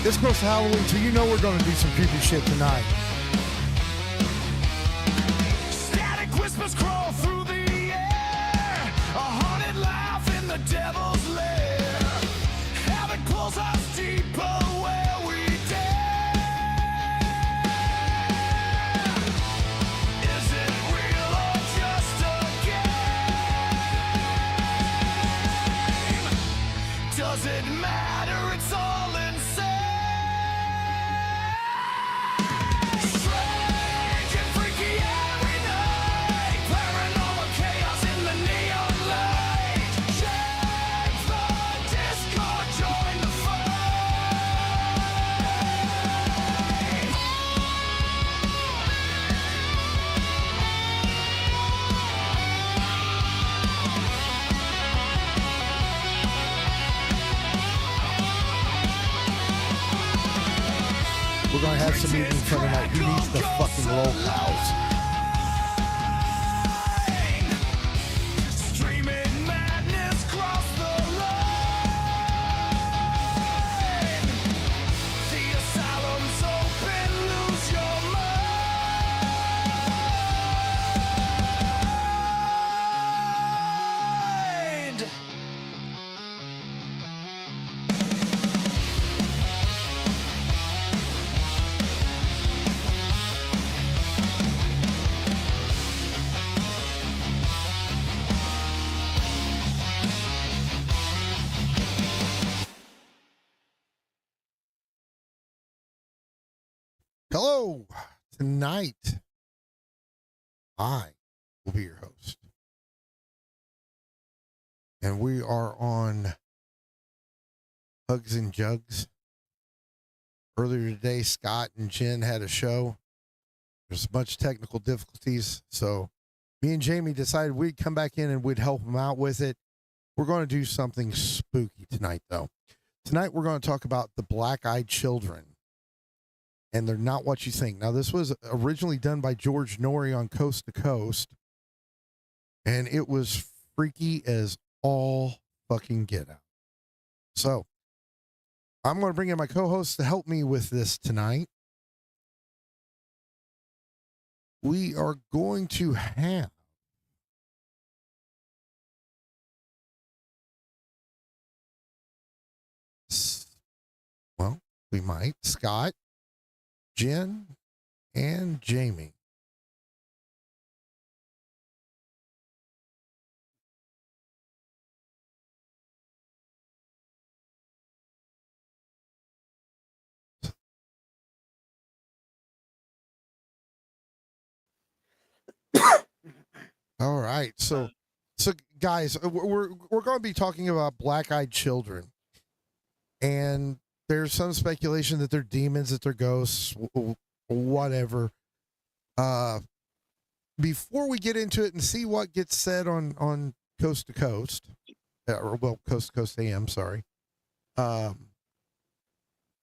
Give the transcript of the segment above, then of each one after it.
It's close to Halloween, so you know we're going to do some creepy shit tonight. Static whispers crawl through the air. A haunted laugh in the devil's lair. Havoc pulls us deeper where we dare. Is it real or just a game? Does it matter? It's all insane. Strange and freaky every night. Paranormal chaos in the neon light. Shake the discord, join the fight. We're going to have some meetings Sunday night. Who needs the fucking locals? Streaming madness cross the line. The asylum's open, lose your mind. Hello. Tonight, I will be your host. And we are on Hugs and Jugs. Earlier today, Scott and Jen had a show. There's a bunch of technical difficulties. So me and Jamie decided we'd come back in and we'd help them out with it. We're going to do something spooky tonight, though. Tonight, we're going to talk about the Black-Eyed Children. And they're not what you think. Now, this was originally done by George Norrie on Coast to Coast. And it was freaky as all fucking get out. So, I'm going to bring in my co-host to help me with this tonight. We are going to have we might, Scott, Jen, and Jamie. All right. So guys, we're going to be talking about Black-Eyed Children. And there's some speculation that they're demons, that they're ghosts, whatever. Before we get into it and see what gets said on Coast to Coast, Coast to Coast AM, sorry.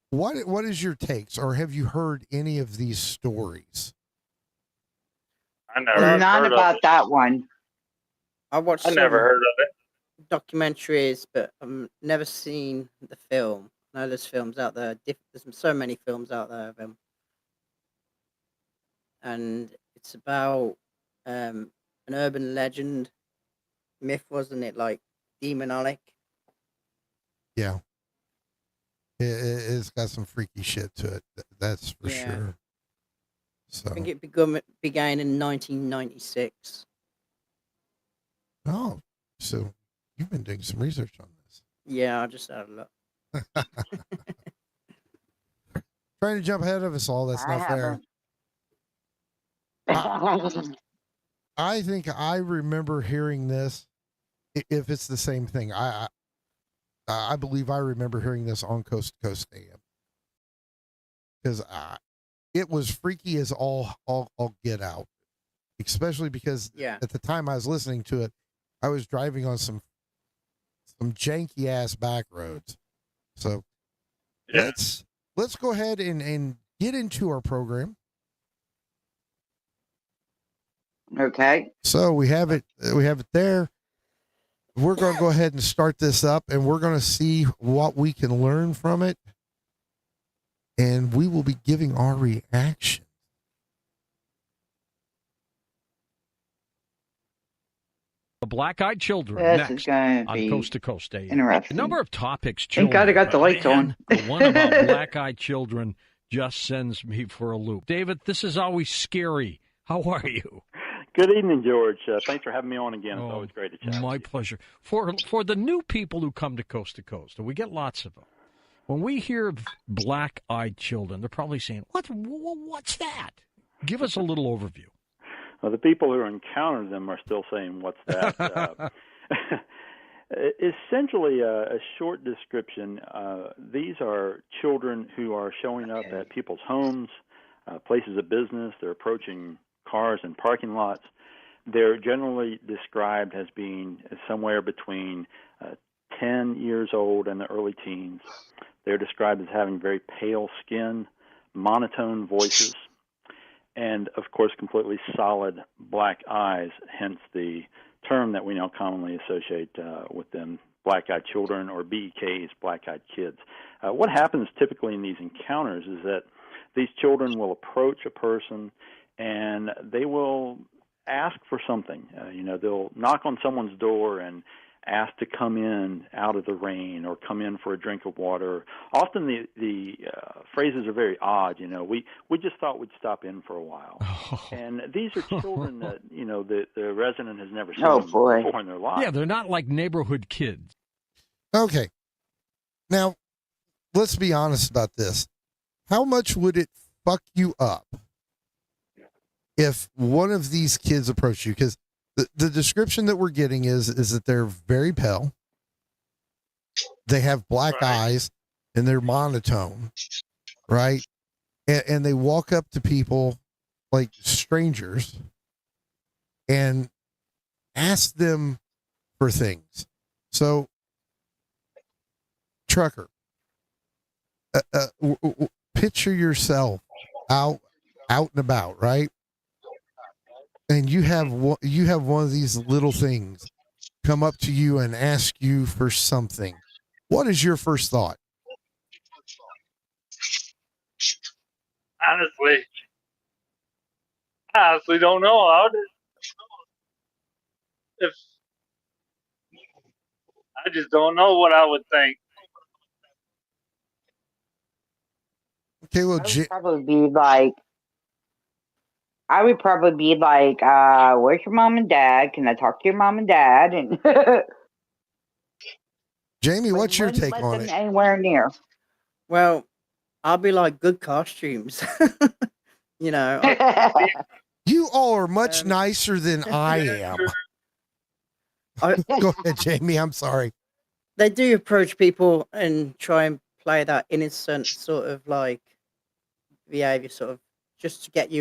What is your takes, or have you heard any of these stories? None about that one. I watched I never heard of it. documentaries, but I've never seen the film. I know there's films out there. There's so many films out there of him. And it's about an urban legend myth, wasn't it? Like demonic. Yeah. It's got some freaky shit to it. That's for sure. So. I think it began in 1996. Oh, so you've been doing some research on this. Yeah, I just had a look. Trying to jump ahead of us all. That's not fair. I think I remember hearing this. If it's the same thing, I believe I remember hearing this on Coast to Coast AM, because it was freaky as all get out, especially because at the time I was listening to it, I was driving on some janky ass back roads. So let's go ahead and get into our program. Okay. So we have it there. We're going to go ahead and start this up, and we're going to see what we can learn from it. and we will be giving our reaction. The Black-Eyed Children This is next going to on be Coast to Coast AM. A interesting. number of topics, Thank God I children. got the but lights man, on. the one about Black-Eyed Children just sends me for a loop. David, this is always scary. How are you? Good evening, George. Thanks for having me on again. It's always great to chat. My pleasure. For the new people who come to Coast, and we get lots of them, when we hear Black-Eyed Children, they're probably saying, what's that? Give us a little overview. Well, the people who encounter them are still saying, what's that? Essentially, a short description. These are children who are showing up at people's homes, places of business. They're approaching cars and parking lots. They're generally described as being somewhere between 10 years old and the early teens. They're described as having very pale skin, monotone voices, and, of course, completely solid black eyes, hence the term that we now commonly associate with them, black-eyed children, or BEKs, black-eyed kids. What happens typically in these encounters is that these children will approach a person and they will ask for something. They'll knock on someone's door and ask to come in out of the rain or come in for a drink of water. Often the phrases are very odd. We just thought we'd stop in for a while. Oh. And these are children that, the resident has never seen boy. before in their life. Yeah, they're not like neighborhood kids. Okay. Now, let's be honest about this. How much would it fuck you up if one of these kids approached you? Because the description that we're getting is that they're very pale. They have black eyes and they're monotone, right? And they walk up to people like strangers and ask them for things. So, trucker, picture yourself out and about, right? And you have one of these little things come up to you and ask you for something. What is your first thought? Honestly, I honestly don't know. If I just don't know what I would think. Okay, well, I would probably be like, where's your mom and dad? Can I talk to your mom and dad? And Jamie, what's your take let on them it? anywhere near. Well, I'll be like, good costumes. You know, You all are much nicer than I am. Go ahead, Jamie. I'm sorry. they do approach people and try and play that innocent sort of like behavior, sort of just to get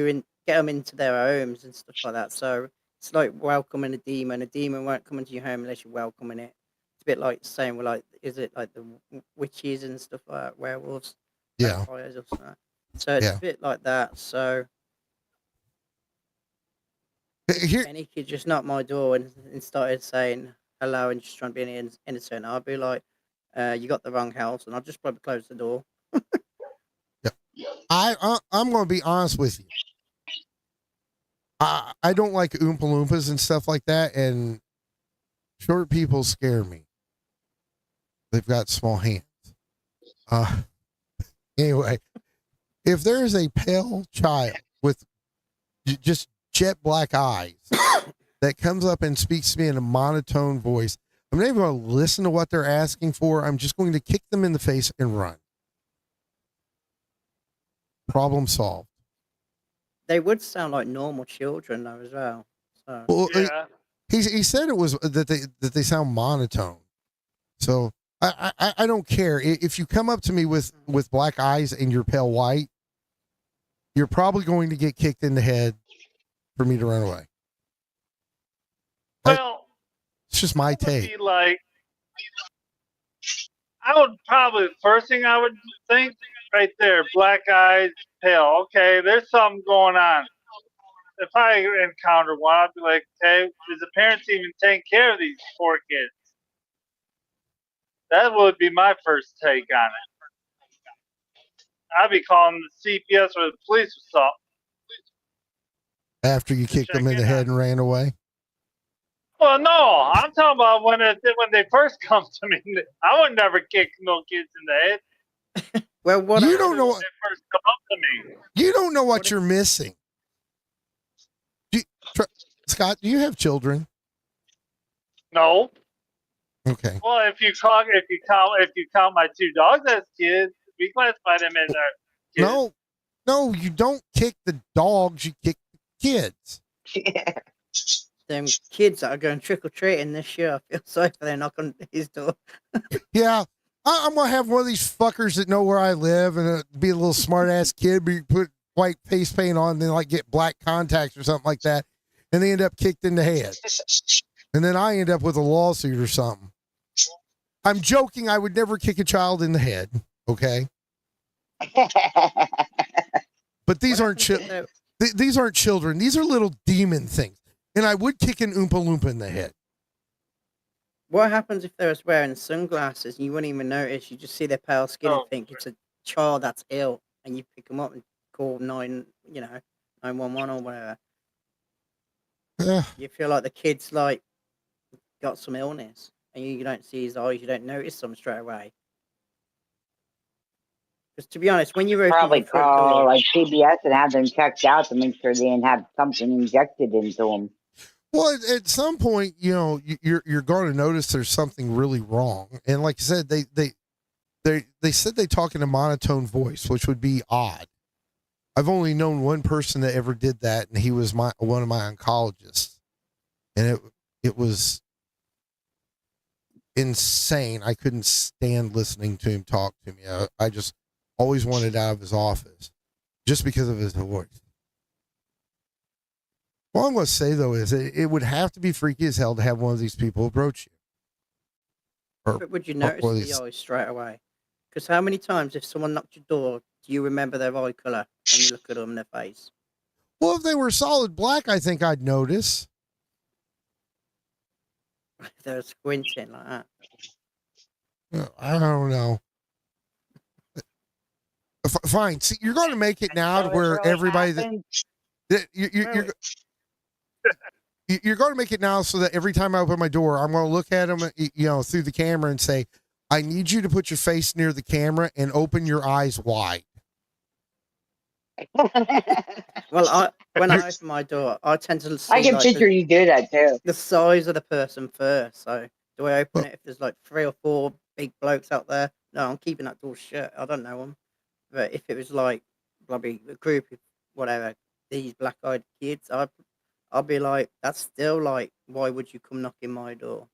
them into their homes and stuff like that. So it's like welcoming a demon. A demon won't come into your home unless you're welcoming it. It's a bit like saying, well, like, is it like the witches and stuff like that, werewolves, Yeah. vampires or something? So it's Yeah. a bit like that. So Here, any kid just knocked my door and started saying hello and just trying to be innocent, I'd be like, you got the wrong house, and I'll just probably close the door. I'm going to be honest with you. I don't like Oompa Loompas and stuff like that, and short people scare me. They've got small hands. Anyway, if there is a pale child with just jet black eyes that comes up and speaks to me in a monotone voice, I'm not even going to listen to what they're asking for. I'm just going to kick them in the face and run. Problem solved. They would sound like normal children though as well. So Well, Yeah. he said it was that they sound monotone. So I don't care if you come up to me with black eyes and you're pale white. You're probably going to get kicked in the head for me to run away. Well, It's just my it would take. be like, I would probably, the first thing I would think right there, black eyes, pale. Okay, there's something going on. If I encounter one, I'd be like, okay, is the parents even taking care of these poor kids? That would be my first take on it. I'd be calling the CPS or the police or something. After you kicked them in the head and ran away? Well, no, I'm talking about when they first come to me. I would never kick no kids in the head. Well, what You don't know When what, they first come up to me. you don't know what you're missing. Scott, do you have children? No. Okay. Well, if you count my two dogs as kids, we classify them as our kids. No, you don't kick the dogs, you kick the kids. them kids that are going trick or treating this year? I feel sorry for them knocking on his door. Yeah. I'm going to have one of these fuckers that know where I live and be a little smart ass kid, but you put white face paint on and then like get black contacts or something like that. And they end up kicked in the head. And then I end up with a lawsuit or something. I'm joking. I would never kick a child in the head. Okay. But these aren't these aren't children. These are little demon things. And I would kick an Oompa Loompa in the head. What happens if they're wearing sunglasses and you wouldn't even notice? You just see their pale skin and think it's a child that's ill, and you pick them up and call 911 or whatever. You feel like the kid's like got some illness, and you don't see his eyes, you don't notice them straight away. Because to be honest, when you Probably call like CBS and have them checked out to make sure they didn't have something injected into them. Well, at some point, you're going to notice there's something really wrong. And like I said, they said they talk in a monotone voice, which would be odd. I've only known one person that ever did that, and he was one of my oncologists, and it was insane. I couldn't stand listening to him talk to me. I just always wanted out of his office just because of his voice. All I'm going to say, though, is it would have to be freaky as hell to have one of these people approach you. But would you notice the eyes straight away? Because how many times, if someone knocked your door, do you remember their eye colour when you look at them in their face? Well, if they were solid black, I think I'd notice. If they're squinting like that. I don't know. Fine. See, you're going to make it now to where everybody you're going to make it now so that every time I open my door, I'm going to look at them, through the camera and say, I need you to put your face near the camera and open your eyes wide. Well, when I open my door, I tend to see I can picture you do that too. The size of the person first. So do I open it if there's like 3 or 4 big blokes out there? No, I'm keeping that door shut. I don't know them. But if it was like probably a group of whatever, these black-eyed kids, I'll be like, that's still like, why would you come knocking my door?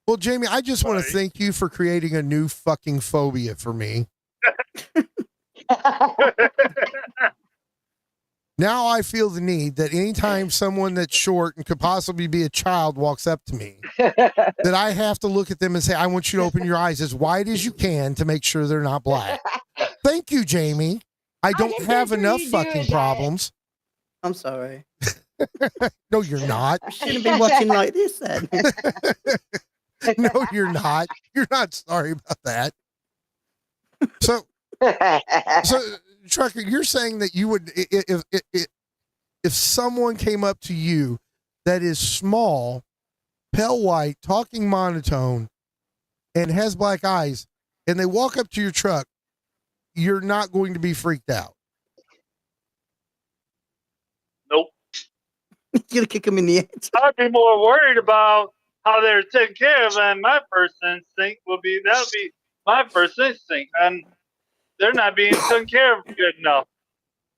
Well, Jamie, I just want to thank you for creating a new fucking phobia for me. Now I feel the need that anytime someone that's short and could possibly be a child walks up to me, that I have to look at them and say, I want you to open your eyes as wide as you can to make sure they're not black. Thank you, Jamie. I don't have enough fucking problems. I'm sorry. No, you're not. I shouldn't be watching like this then. No, you're not. You're not sorry about that. So Trucker, you're saying that you would, if someone came up to you that is small, pale white, talking monotone, and has black eyes, and they walk up to your truck, you're not going to be freaked out. Nope. You're gonna kick them in the head. I'd be more worried about how they're taken care of, and my first instinct that would be my first instinct, and they're not being taken care of good enough.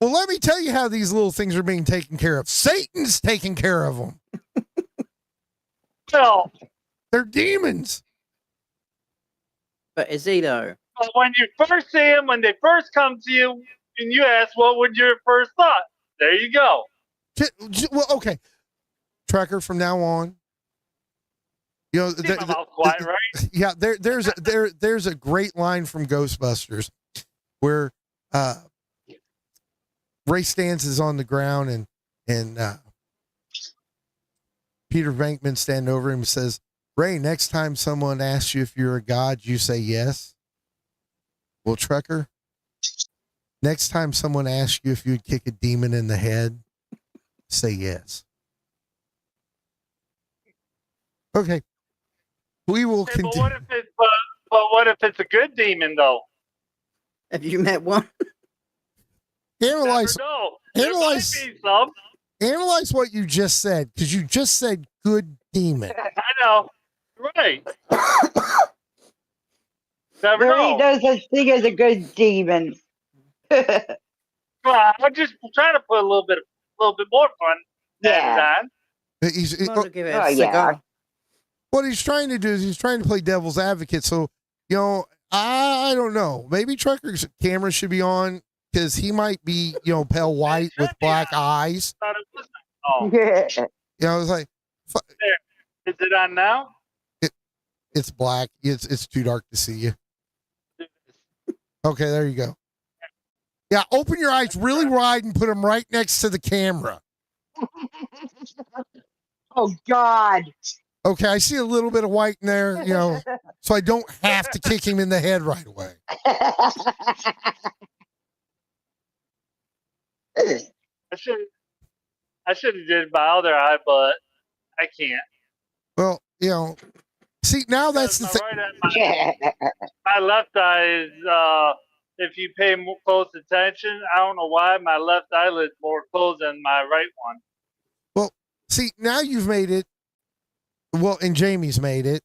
Well, let me tell you how these little things are being taken care of. Satan's taking care of them. No. They're demons. But is he though? But when you first see them, when they first come to you, and you ask, what would your first thought? There you go. Well, okay. Trucker, from now on, quiet, right? Yeah, there's a great line from Ghostbusters where Ray Stantz is on the ground and Peter Venkman standing over him and says, Ray, next time someone asks you if you're a god, you say yes. Well, Trucker, Next time someone asks you if you'd kick a demon in the head, say yes. Okay. We will Hey, but continue. what if it's a good demon though? Have you met one? Analyze, Never know. There analyze, might be some. analyze what you just said, because you just said good demon. I know. Right. Never There ain't know. no such thing as a good demon. Well, I'm just trying to put a little bit more fun added Yeah. on. Might as well give it Oh, a yeah. cigar. What he's trying to do is he's trying to play devil's advocate. So, I don't know. Maybe Trucker's camera should be on because he might be, pale white with black eyes. Thought it wasn't. Oh, It's like, is it on now? it's black. It's too dark to see you. Okay, there you go. Yeah, open your eyes really wide and put them right next to the camera. Oh, God. Okay, I see a little bit of white in there, so I don't have to kick him in the head right away. I should have did my other eye, but I can't. Well, see, now that's the My thing. my left eye is, if you pay more close attention, I don't know why my left eyelid's more closed than my right one. Well, see, now you've made it. Well, and Jamie's made it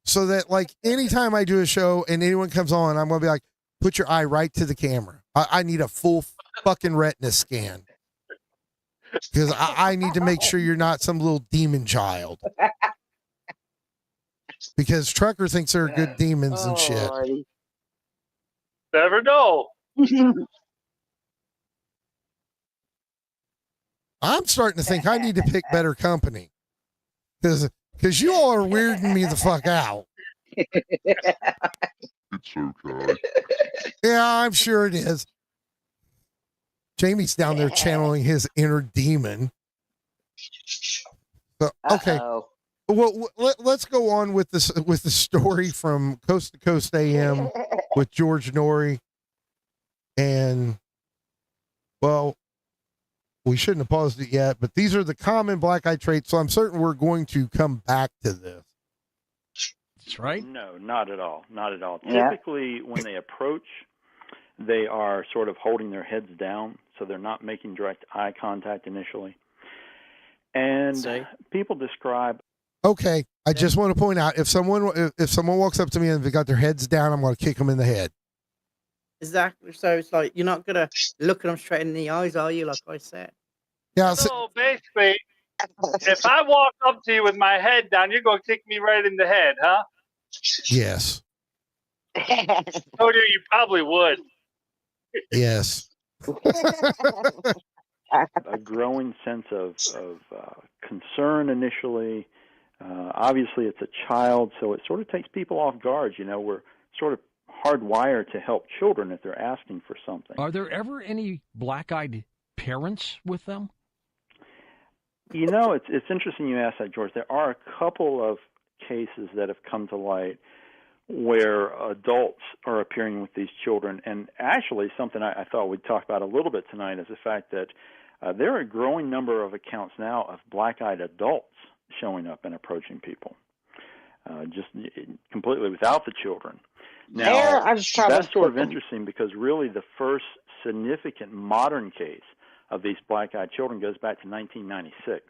so that, like, anytime I do a show and anyone comes on, I'm going to be like, put your eye right to the camera. I need a full fucking retina scan because I need to make sure you're not some little demon child. Because Trucker thinks they're good demons and shit. Lordy. Never know. I'm starting to think I need to pick better company because you all are weirding me the fuck out. It's okay. Yeah, I'm sure it is. Jamie's down there channeling his inner demon. So, okay. Uh-oh. Well, let's go on with this with the story from Coast to Coast AM with George Norrie, and well, we shouldn't have paused it yet, but these are the common black eye traits. So I'm certain we're going to come back to this. That's right. No, not at all. Not at all. Yeah. Typically, when they approach, they are sort of holding their heads down, so they're not making direct eye contact initially. And See? people describe. Okay, I just want to point out if someone walks up to me and they got their heads down, I'm going to kick them in the head. Exactly. So it's like you're not gonna look at them straight in the eyes, are you? Like I said. Yeah. So basically, if I walk up to you with my head down, you're going to kick me right in the head, huh? Yes. Oh, you probably would. Yes. A growing sense of concern initially. Obviously, it's a child, so it sort of takes people off guard. We're sort of hardwired to help children if they're asking for something. Are there ever any black-eyed parents with them? It's interesting you ask that, George. There are a couple of cases that have come to light where adults are appearing with these children. And actually, something I thought we'd talk about a little bit tonight is the fact that there are a growing number of accounts now of black-eyed adults showing up and approaching people, just completely without the children. Now, that's sort of interesting because really the first significant modern case of these black-eyed children goes back to 1996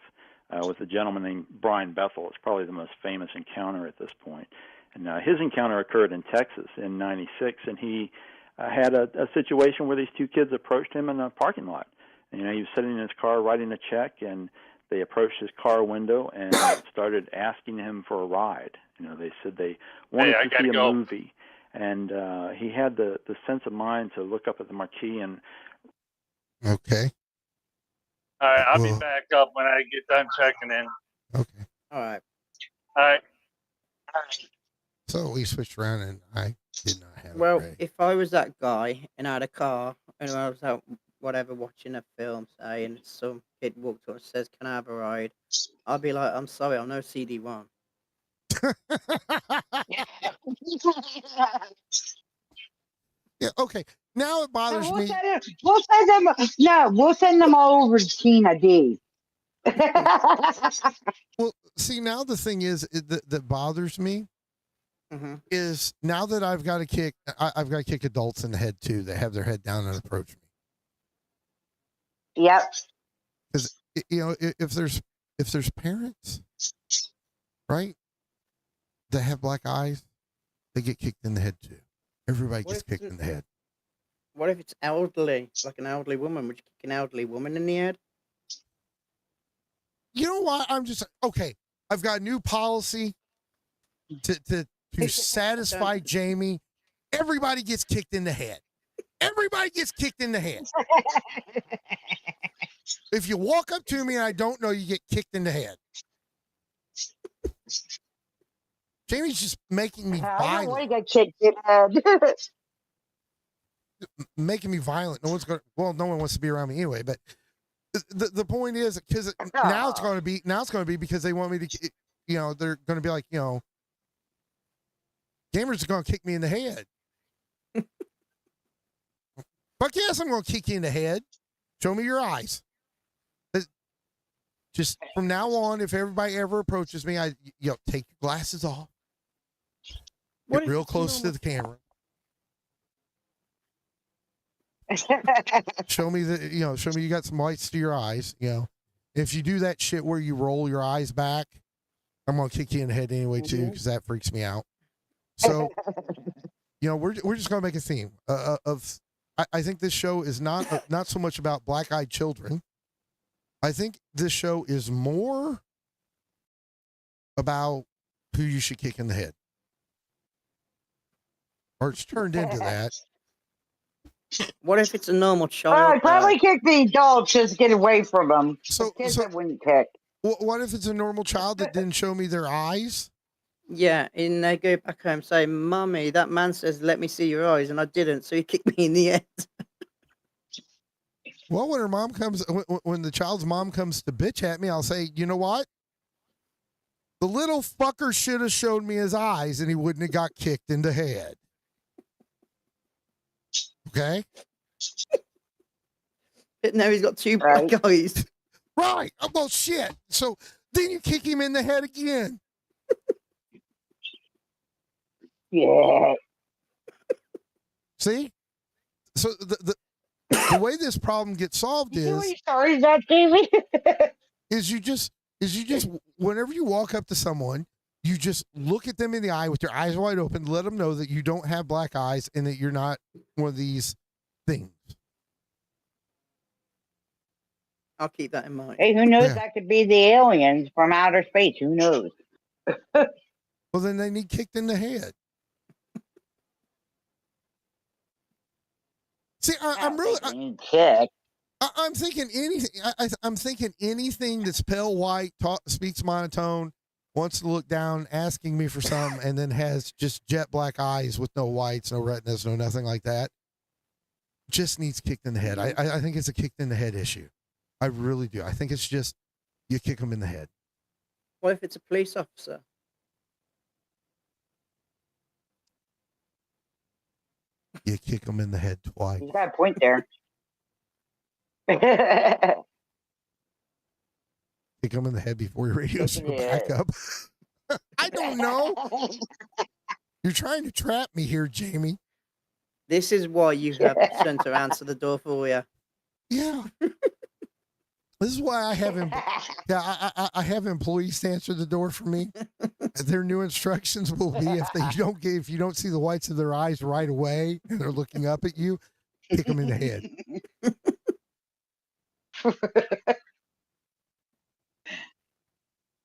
with a gentleman named Brian Bethel. It's probably the most famous encounter at this point. And his encounter occurred in Texas in 96, and he had a situation where these two kids approached him in a parking lot. And, he was sitting in his car writing a check, and they approached his car window and started asking him for a ride. They said they wanted to see a movie. And he had the sense of mind to look up at the marquee and... Okay. All right, I'll be back up when I get done checking in. Okay. All right. All right. So we switched around, and I did not have. Well, it if I was that guy and I had a car and I was out, whatever, watching a film, say, and some kid walked up and says, "Can I have a ride?" I'd be like, "I'm sorry, I'm no CD1." Yeah. Okay. now it bothers me. We'll send them. No, we'll send them all over to Tina D. Well, see, now the thing is that bothers me Mm-hmm. is now that I've got to kick adults in the head too. They have their head down and approach me. Yep. Because if there's parents, right, that have black eyes, they get kicked in the head too. Everybody What gets if kicked it's- in the head. What if it's elderly, like an elderly woman? Would you kick an elderly woman in the head? You know what? I'm just okay. I've got a new policy to satisfy Jamie. Everybody gets kicked in the head. Everybody gets kicked in the head. If you walk up to me and I don't know, you get kicked in the head. Jamie's just making me I don't want to violent. get kicked in the head. Making me violent. No one wants to be around me anyway. But the point is, because now it's going to be because they want me to, they're going to be like, gamers are going to kick me in the head. Fuck yes, I'm going to kick you in the head. Show me your eyes. Just from now on, if everybody ever approaches me, take your glasses off. What Get if real it's close to normal- the camera. Show me you got some lights to your eyes. If you do that shit where you roll your eyes back, I'm gonna kick you in the head anyway too, because that freaks me out. So, we're just gonna make a theme of. I think this show is not so much about black-eyed children. I think this show is more about who you should kick in the head, or it's turned into that. What if it's a normal Oh, child? I'd probably kick the adults just to get away from them. So- Kids so- I wouldn't kick. What if it's a normal child that didn't show me their eyes? Yeah, and they go back home and say, "Mummy, that man says let me see your eyes, and I didn't, so he kicked me in the head." Well, when her mom comes, when the child's mom comes to bitch at me, I'll say, you know what? The little fucker should have showed me his eyes, and he wouldn't have got kicked in the head. Okay, But now he's got two Right. black eyes. right. Oh, well, shit. So then you kick him in the head again. Yeah. See? So the way this problem gets solved You see what is you started that, David? you just whenever you walk up to someone, you just look at them in the eye with your eyes wide open, let them know that you don't have black eyes and that you're not one of these things. I'll keep that in mind. Hey, who knows? Yeah. That could be the aliens from outer space. Who knows? Well, then they need kicked in the head. See, I'm really, kick. I'm thinking anything. I'm thinking anything that's pale white, speaks monotone, wants to look down, asking me for some, and then has just jet black eyes with no whites, no retinas, no nothing like that. Just needs kicked in the head. I think it's a kicked in the head issue. I really do. I think it's just you kick them in the head. What if it's a police officer? You kick them in the head twice. You got a point there. Kick them in the head before your radios go back up. I don't know. You're trying to trap me here, Jamie. This is why you have the son to answer the door for you. Yeah. This is why I have I have employees to answer the door for me. Their new instructions will be if you don't see the whites of their eyes right away and they're looking up at you, kick them in the head.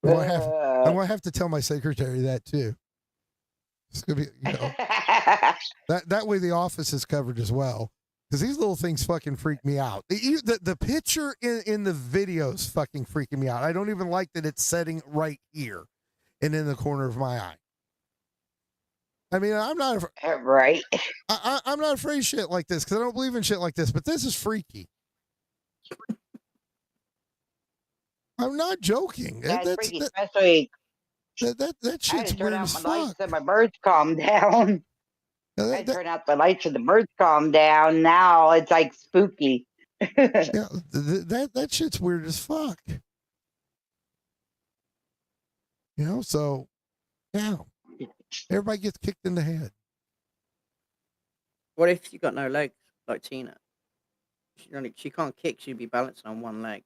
I'm gonna have to tell my secretary that too. It's gonna be that way the office is covered as well. Because these little things fucking freak me out. The picture in the videos fucking freaking me out. I don't even like that it's setting right here and in the corner of my eye. I mean, I'm not right. I'm not afraid of shit like this because I don't believe in shit like this. But this is freaky. I'm not joking. That's That's freaky, especially that I had shit's to turn weird out as my lights fuck. so my birds calm down. I turn out the lights so the birds calm down. Now it's like spooky. yeah, that shit's weird as fuck. You know, so yeah, everybody gets kicked in the head. What if you got no legs, like Tina? She can't kick. She'd be balancing on one leg.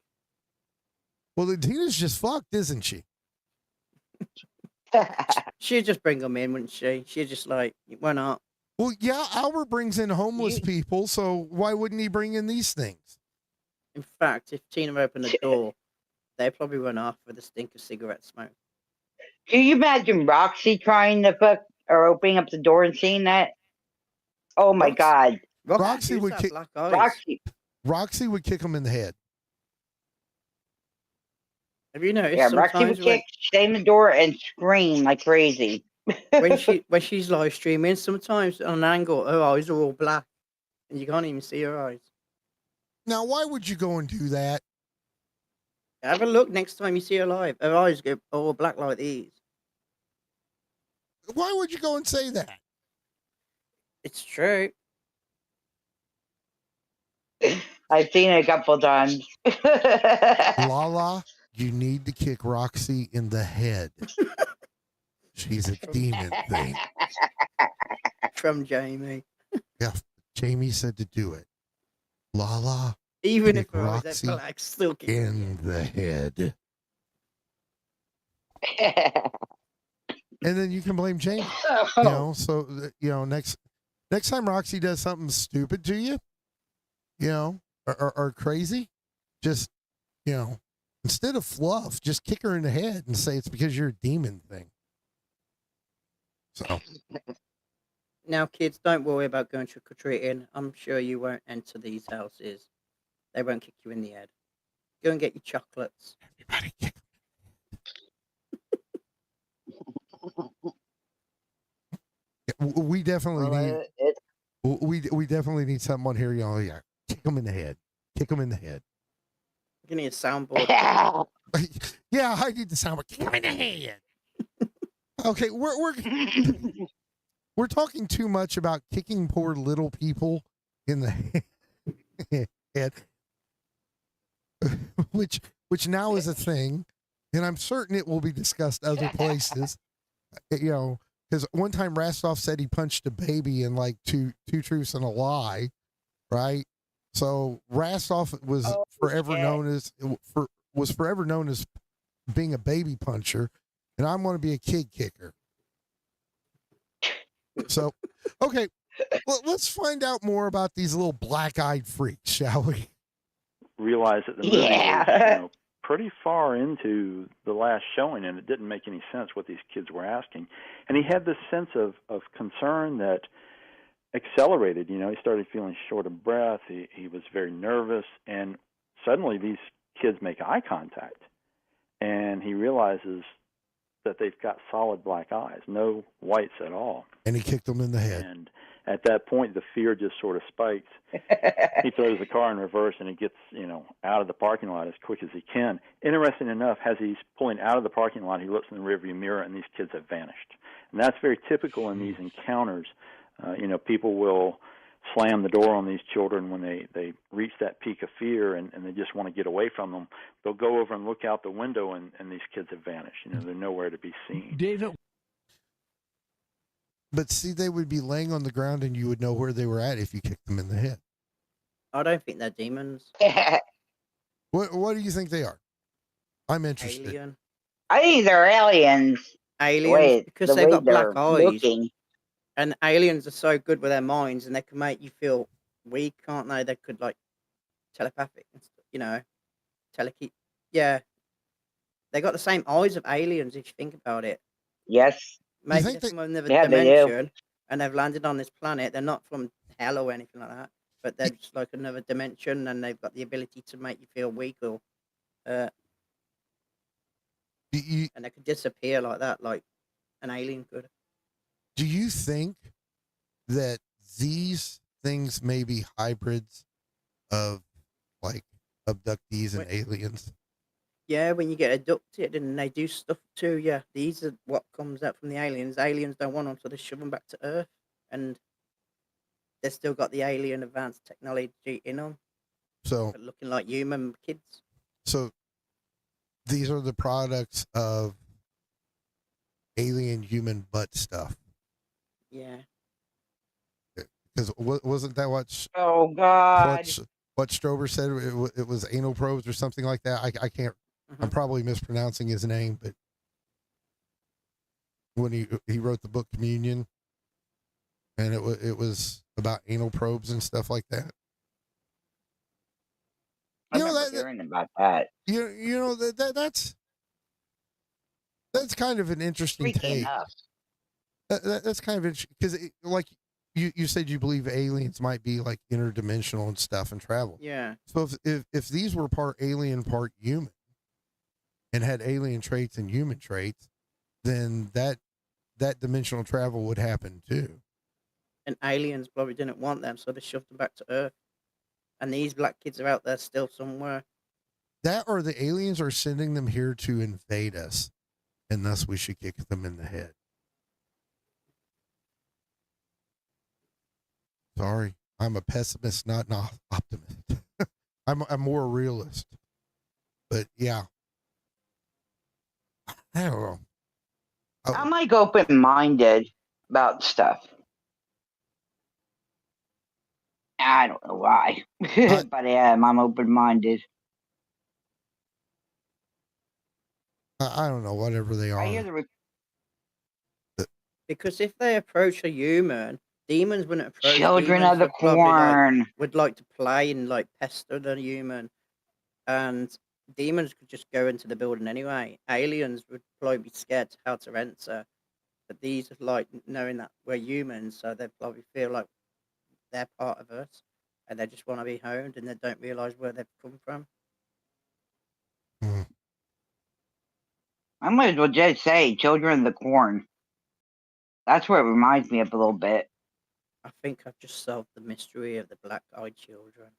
Well, the Tina's just fucked, isn't she? She'd just bring them in, wouldn't she? She'd just like, why not? Well, yeah, Albert brings in homeless You- people, so why wouldn't he bring in these things? In fact, if Tina opened the door, they'd probably run off with a stink of cigarette smoke. Do you imagine Roxy trying to fuck or opening up the door and seeing that? Oh my Rox- God. Roxy used would to have kick- black eyes. Roxy would kick him in the head. Have you noticed? Yeah, Roxy would sometimes when, kick, stay in the door, and scream like crazy. when she's live streaming, sometimes on an angle, her eyes are all black, and you can't even see her eyes. Now, why would you go and do that? Have a look next time you see her live. Her eyes go all black like these. Why would you go and say that? It's true. I've seen it a couple times. Lala, you need to kick Roxy in the head. She's a demon thing. From Jamie. Yeah, Jamie said to do it. Lala, Even kick if her eyes Roxy are black, still kick in the head. And then you can blame Jamie. You know, so you know, next time Roxy does something stupid to you, you know, or crazy, just, you know, instead of fluff, just kick her in the head and say it's because you're a demon thing. So Now, kids, don't worry about going trick or treating. I'm sure you won't enter these houses. They won't kick you in the head. Go and get your chocolates. everybody kick. Yeah, we definitely need. We definitely need something on here, y'all. Yeah, kick them in the head. Kick them in the head. You need a soundboard. Yeah, I need the sound. Kick them in the head. Okay, we're talking too much about kicking poor little people in the head, which now is a thing, and I'm certain it will be discussed other places. You know, because one time Rastoff said he punched a baby in like two truths and a lie, right? So Rastoff was forever known as being a baby puncher, and I'm going to be a kid kicker. So, okay, well, let's find out more about these little black-eyed freaks, shall we? Realized that the movie Yeah. was, you know, pretty far into the last showing, and it didn't make any sense what these kids were asking. And he had this sense of concern that accelerated. You know, he started feeling short of breath. He was very nervous, and suddenly these kids make eye contact, and he realizes that they've got solid black eyes, no whites at all. And he kicked them in the head. And at that point, the fear just sort of spikes. He throws the car in reverse, and he gets, you know, out of the parking lot as quick as he can. Interesting enough, as he's pulling out of the parking lot, he looks in the rearview mirror, and these kids have vanished. And that's very typical in these encounters. You know, people will slam the door on these children when they reach that peak of fear and they just want to get away from them. They'll go over and look out the window, and these kids have vanished. You know, they're nowhere to be seen. David, But see, they would be laying on the ground, and you would know where they were at if you kicked them in the head. I don't think they're demons. What do you think they are? I'm interested. Alien. I think they're aliens. Aliens, Wait, because the they've way got black they're eyes. looking. And aliens are so good with their minds, and they can make you feel weak, can't they? They could, like, telepathic, and stuff, you know, Yeah. They got the same eyes of aliens, if you think about it. Yes. Maybe think they're from another Yeah, they do. dimension, and they've landed on this planet. They're not from hell or anything like that, but they're just like another dimension, and they've got the ability to make you feel weak or, You- and they could disappear like that, like an alien could. do you think that these things may be hybrids of like abductees and aliens? Yeah, when you get abducted and they do stuff to you, these are what comes out from the aliens. Aliens don't want them, so they shove them back to Earth. And they've still got the alien advanced technology in them, So, but looking like human kids. so these are the products of alien human butt stuff. Yeah. Because wasn't that Oh God. what Strober said? It was anal probes or something like that. I can't. I'm probably mispronouncing his name, but when he wrote the book Communion, and it was about anal probes and stuff like that. I remember hearing about that. You know that's kind of an interesting Freaky take. enough. That's kind of interesting because, like you said, you believe aliens might be like interdimensional and stuff and travel. Yeah. So if these were part alien, part human, and had alien traits and human traits, then that dimensional travel would happen too. And aliens probably didn't want them, so they shoved them back to Earth. And these black kids are out there still somewhere. That or the aliens are sending them here to invade us, and thus we should kick them in the head. Sorry, I'm a pessimist, not an optimist. I'm more a realist. But yeah, I don't know. I'm like open-minded about stuff. I don't know why, but I am. I'm open-minded. I don't know, whatever they are. I hear the Because if they approach a human, demons wouldn't approach. children Demons of the would probably, like, corn. would like to play and like pester the human, and demons could just go into the building anyway. Aliens would probably be scared how to enter, but these are like knowing that we're humans, so they probably feel like they're part of us, and they just want to be homed, and they don't realize where they've come from. I might as well just say children of the corn. That's what it reminds me of a little bit. I think I've just solved the mystery of the black-eyed children.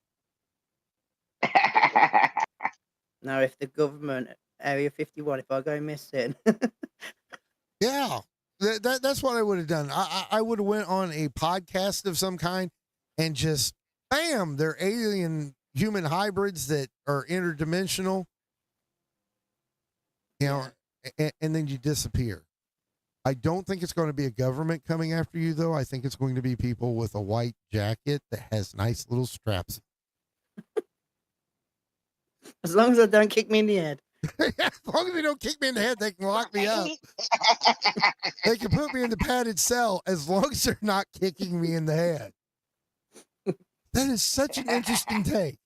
Now, if the government, Area 51, if I go missing, Yeah, that's what I would have done. I would have went on a podcast of some kind and just bam, they're alien human hybrids that are interdimensional. You know, and then you disappear. I don't think it's going to be a government coming after you, though. I think it's going to be people with a white jacket that has nice little straps. as long as they don't kick me in the head. As long as they don't kick me in the head, they can lock me up. They can put me in the padded cell as long as they're not kicking me in the head. That is such an interesting take.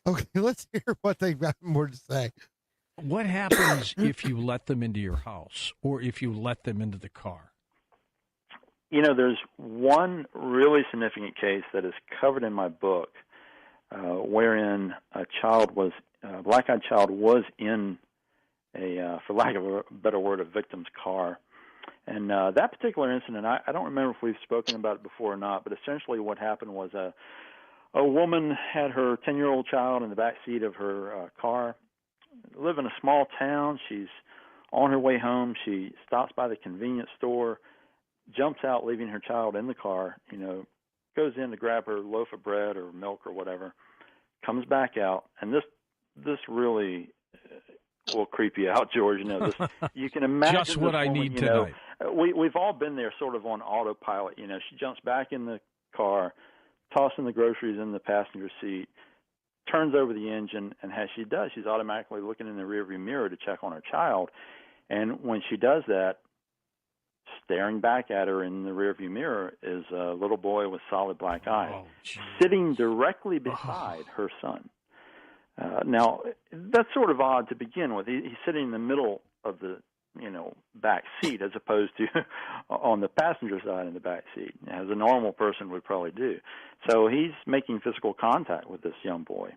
Okay, let's hear what they've got more to say. What happens if you let them into your house or if you let them into the car? You know, there's one really significant case that is covered in my book, wherein a black-eyed child was in for lack of a better word, a victim's car. And that particular incident, I don't remember if we've spoken about it before or not, but essentially what happened was a woman had her 10-year-old child in the back seat of her car. Live in a small town. She's on her way home. She stops by the convenience store, jumps out, leaving her child in the car, goes in to grab her loaf of bread or milk or whatever, comes back out, and this really will creep you out, George. You can imagine just what this I woman, need tonight. We've all been there, sort of on autopilot. She jumps back in the car, tossing the groceries in the passenger seat, turns over the engine, and as she does, she's automatically looking in the rearview mirror to check on her child. And when she does that, staring back at her in the rearview mirror is a little boy with solid black eyes, sitting directly beside her son. Now, that's sort of odd to begin with. He's sitting in the middle of the back seat as opposed to on the passenger side in the back seat, as a normal person would probably do. So he's making physical contact with this young boy.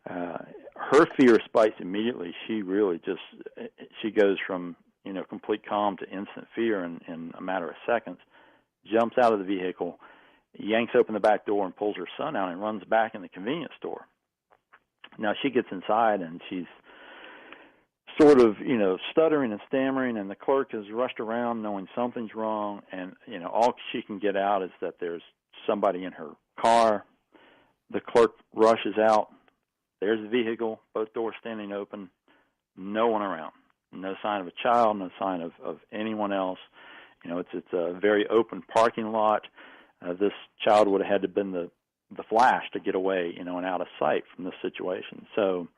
Her fear spikes immediately. She really she goes from complete calm to instant fear in a matter of seconds, jumps out of the vehicle, yanks open the back door and pulls her son out and runs back in the convenience store. Now she gets inside and she's sort of, stuttering and stammering, and the clerk is rushed around knowing something's wrong, and, all she can get out is that there's somebody in her car. The clerk rushes out. There's the vehicle, both doors standing open, no one around. No sign of a child, no sign of anyone else. It's a very open parking lot. This child would have had to have been the flash to get away, and out of sight from this situation. So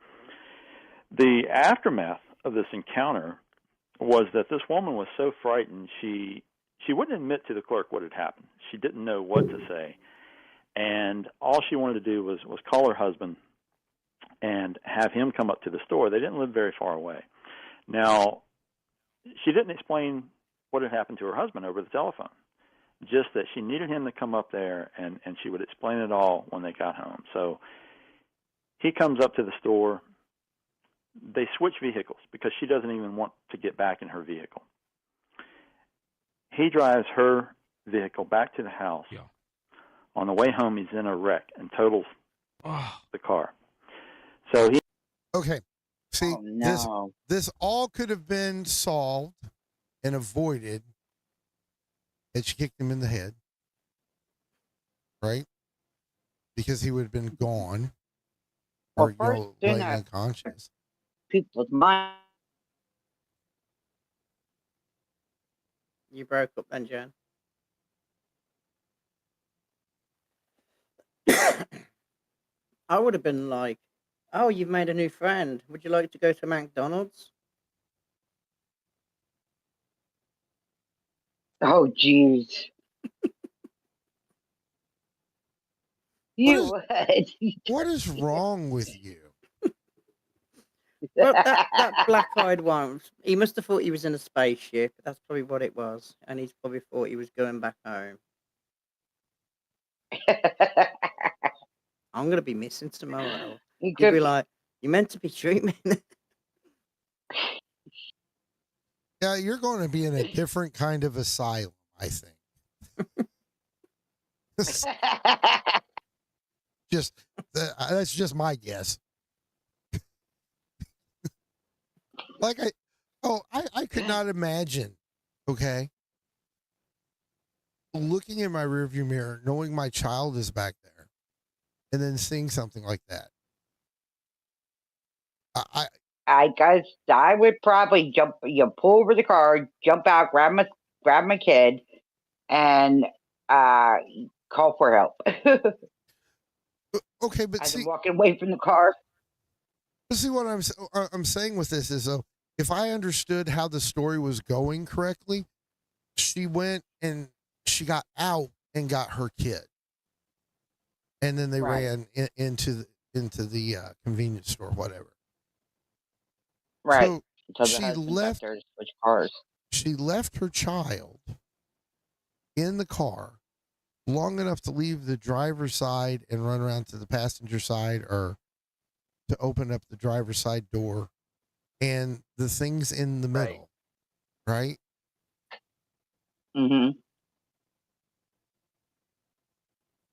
the aftermath of this encounter was that this woman was so frightened she wouldn't admit to the clerk what had happened. She didn't know what to say, and all she wanted to do was call her husband and have him come up to the store. They didn't live very far away. Now, she didn't explain what had happened to her husband over the telephone, just that she needed him to come up there, and she would explain it all when they got home. So he comes up to the store. They switch vehicles because she doesn't even want to get back in her vehicle. He drives her vehicle back to the house. Yeah. On the way home, he's in a wreck and totals the car. So he... Okay. See, Oh, no. this all could have been solved and avoided had she kicked him in the head, right? Because he would have been gone or Well, first, they're laying not- unconscious. People's mind. You broke up then, Jen. I would have been like, "Oh, you've made a new friend. Would you like to go to McDonald's?" Oh, jeez. You would. What is wrong with you? Well, that black-eyed one, he must have thought he was in a spaceship. That's probably what it was, and he's probably thought he was going back home. I'm gonna be missing tomorrow. You You'd could be like, "You meant to be treating me." Yeah, you're going to be in a different kind of asylum, I think. That's just my guess. Like I could not imagine, okay, looking in my rearview mirror, knowing my child is back there, and then seeing something like that. I would probably pull over the car, jump out, grab my kid, and call for help. Okay, but As see, I'm walking away from the car. see what I'm saying with this is, though, if I understood how the story was going correctly, she went and she got out and got her kid, and then they Right. ran into the convenience store, whatever. Right. So Until the she husband got left. there to switch cars. She left her child in the car long enough to leave the driver's side and run around to the passenger side, or to open up the driver's side door, and the thing's in the Right. middle, right? Mm-hmm.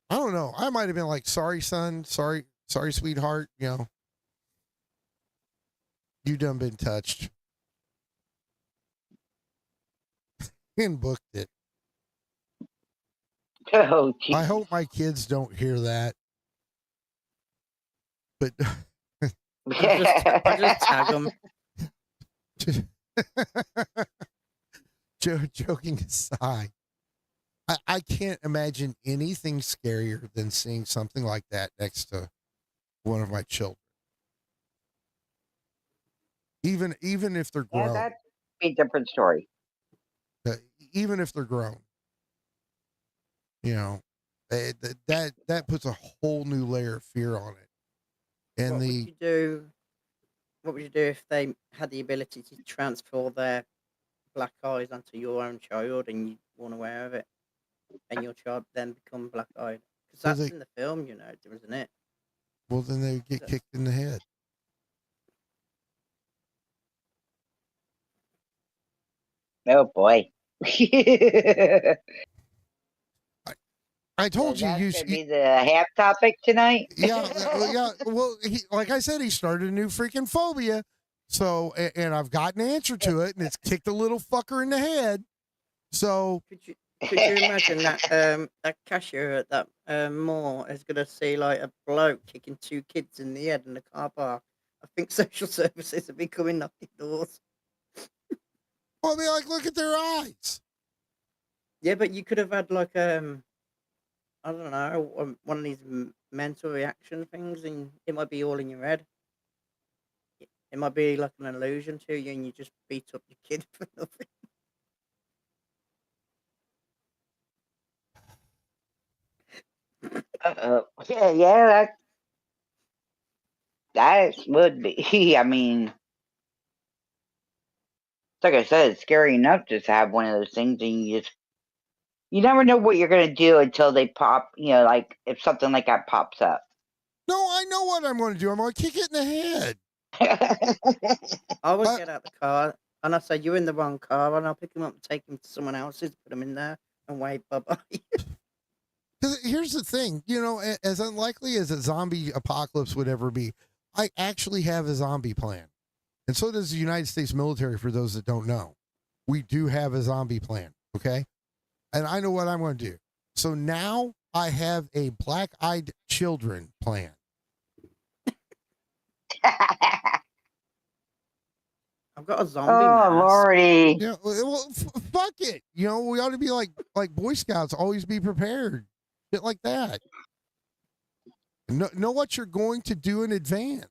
I don't know. I might have been like, "Sorry, son. Sorry, sweetheart. You done been touched," and booked it. Oh, geez. I hope my kids don't hear that. But I just tag him. joking aside, I can't imagine anything scarier than seeing something like that next to one of my children. Even if they're Yeah, grown, that'd be a different story. even if they're grown, that puts a whole new layer of fear on it. And What would you do? What would you do if they had the ability to transfer their black eyes onto your own child and you weren't aware of it, and your child then become black-eyed? Because Well, Mm-hmm. that's they- in the film, isn't it? well, then they get So- kicked in the head. Oh boy. I told you, That's you, gonna be the half topic tonight. yeah. Well, like I said, he started a new freaking phobia. So, and I've got an answer to it, and it's kick the little fucker in the head. So, Could you imagine that that cashier at that mall is gonna see like a bloke kicking two kids in the head in the car park? I think social services will be coming knocking doors. I'll be like, look at their eyes. Yeah, but you could have had like I don't know, one of these mental reaction things, and it might be all in your head. It might be like an illusion to you, and you just beat up your kid for nothing. Yeah, that would be. I mean, like I said, it's scary enough just to have one of those things, and you never know what you're gonna do until they pop. Like if something like that pops up. No, I know what I'm going to do. I'm going to kick it in the head. I would Uh, get out the car and I say, "You're in the wrong car," and I'll pick him up and take him to someone else's, put him in there, and wave bye bye. Because here's the thing, as unlikely as a zombie apocalypse would ever be, I actually have a zombie plan. And so does the United States military, for those that don't know. We do have a zombie plan, okay? And I know what I'm going to do. So now I have a black-eyed children plan. I've got a zombie Oh mask. lordy! Yeah, well, fuck it. We ought to be like Boy Scouts, always be prepared. Shit like that. Know what you're going to do in advance.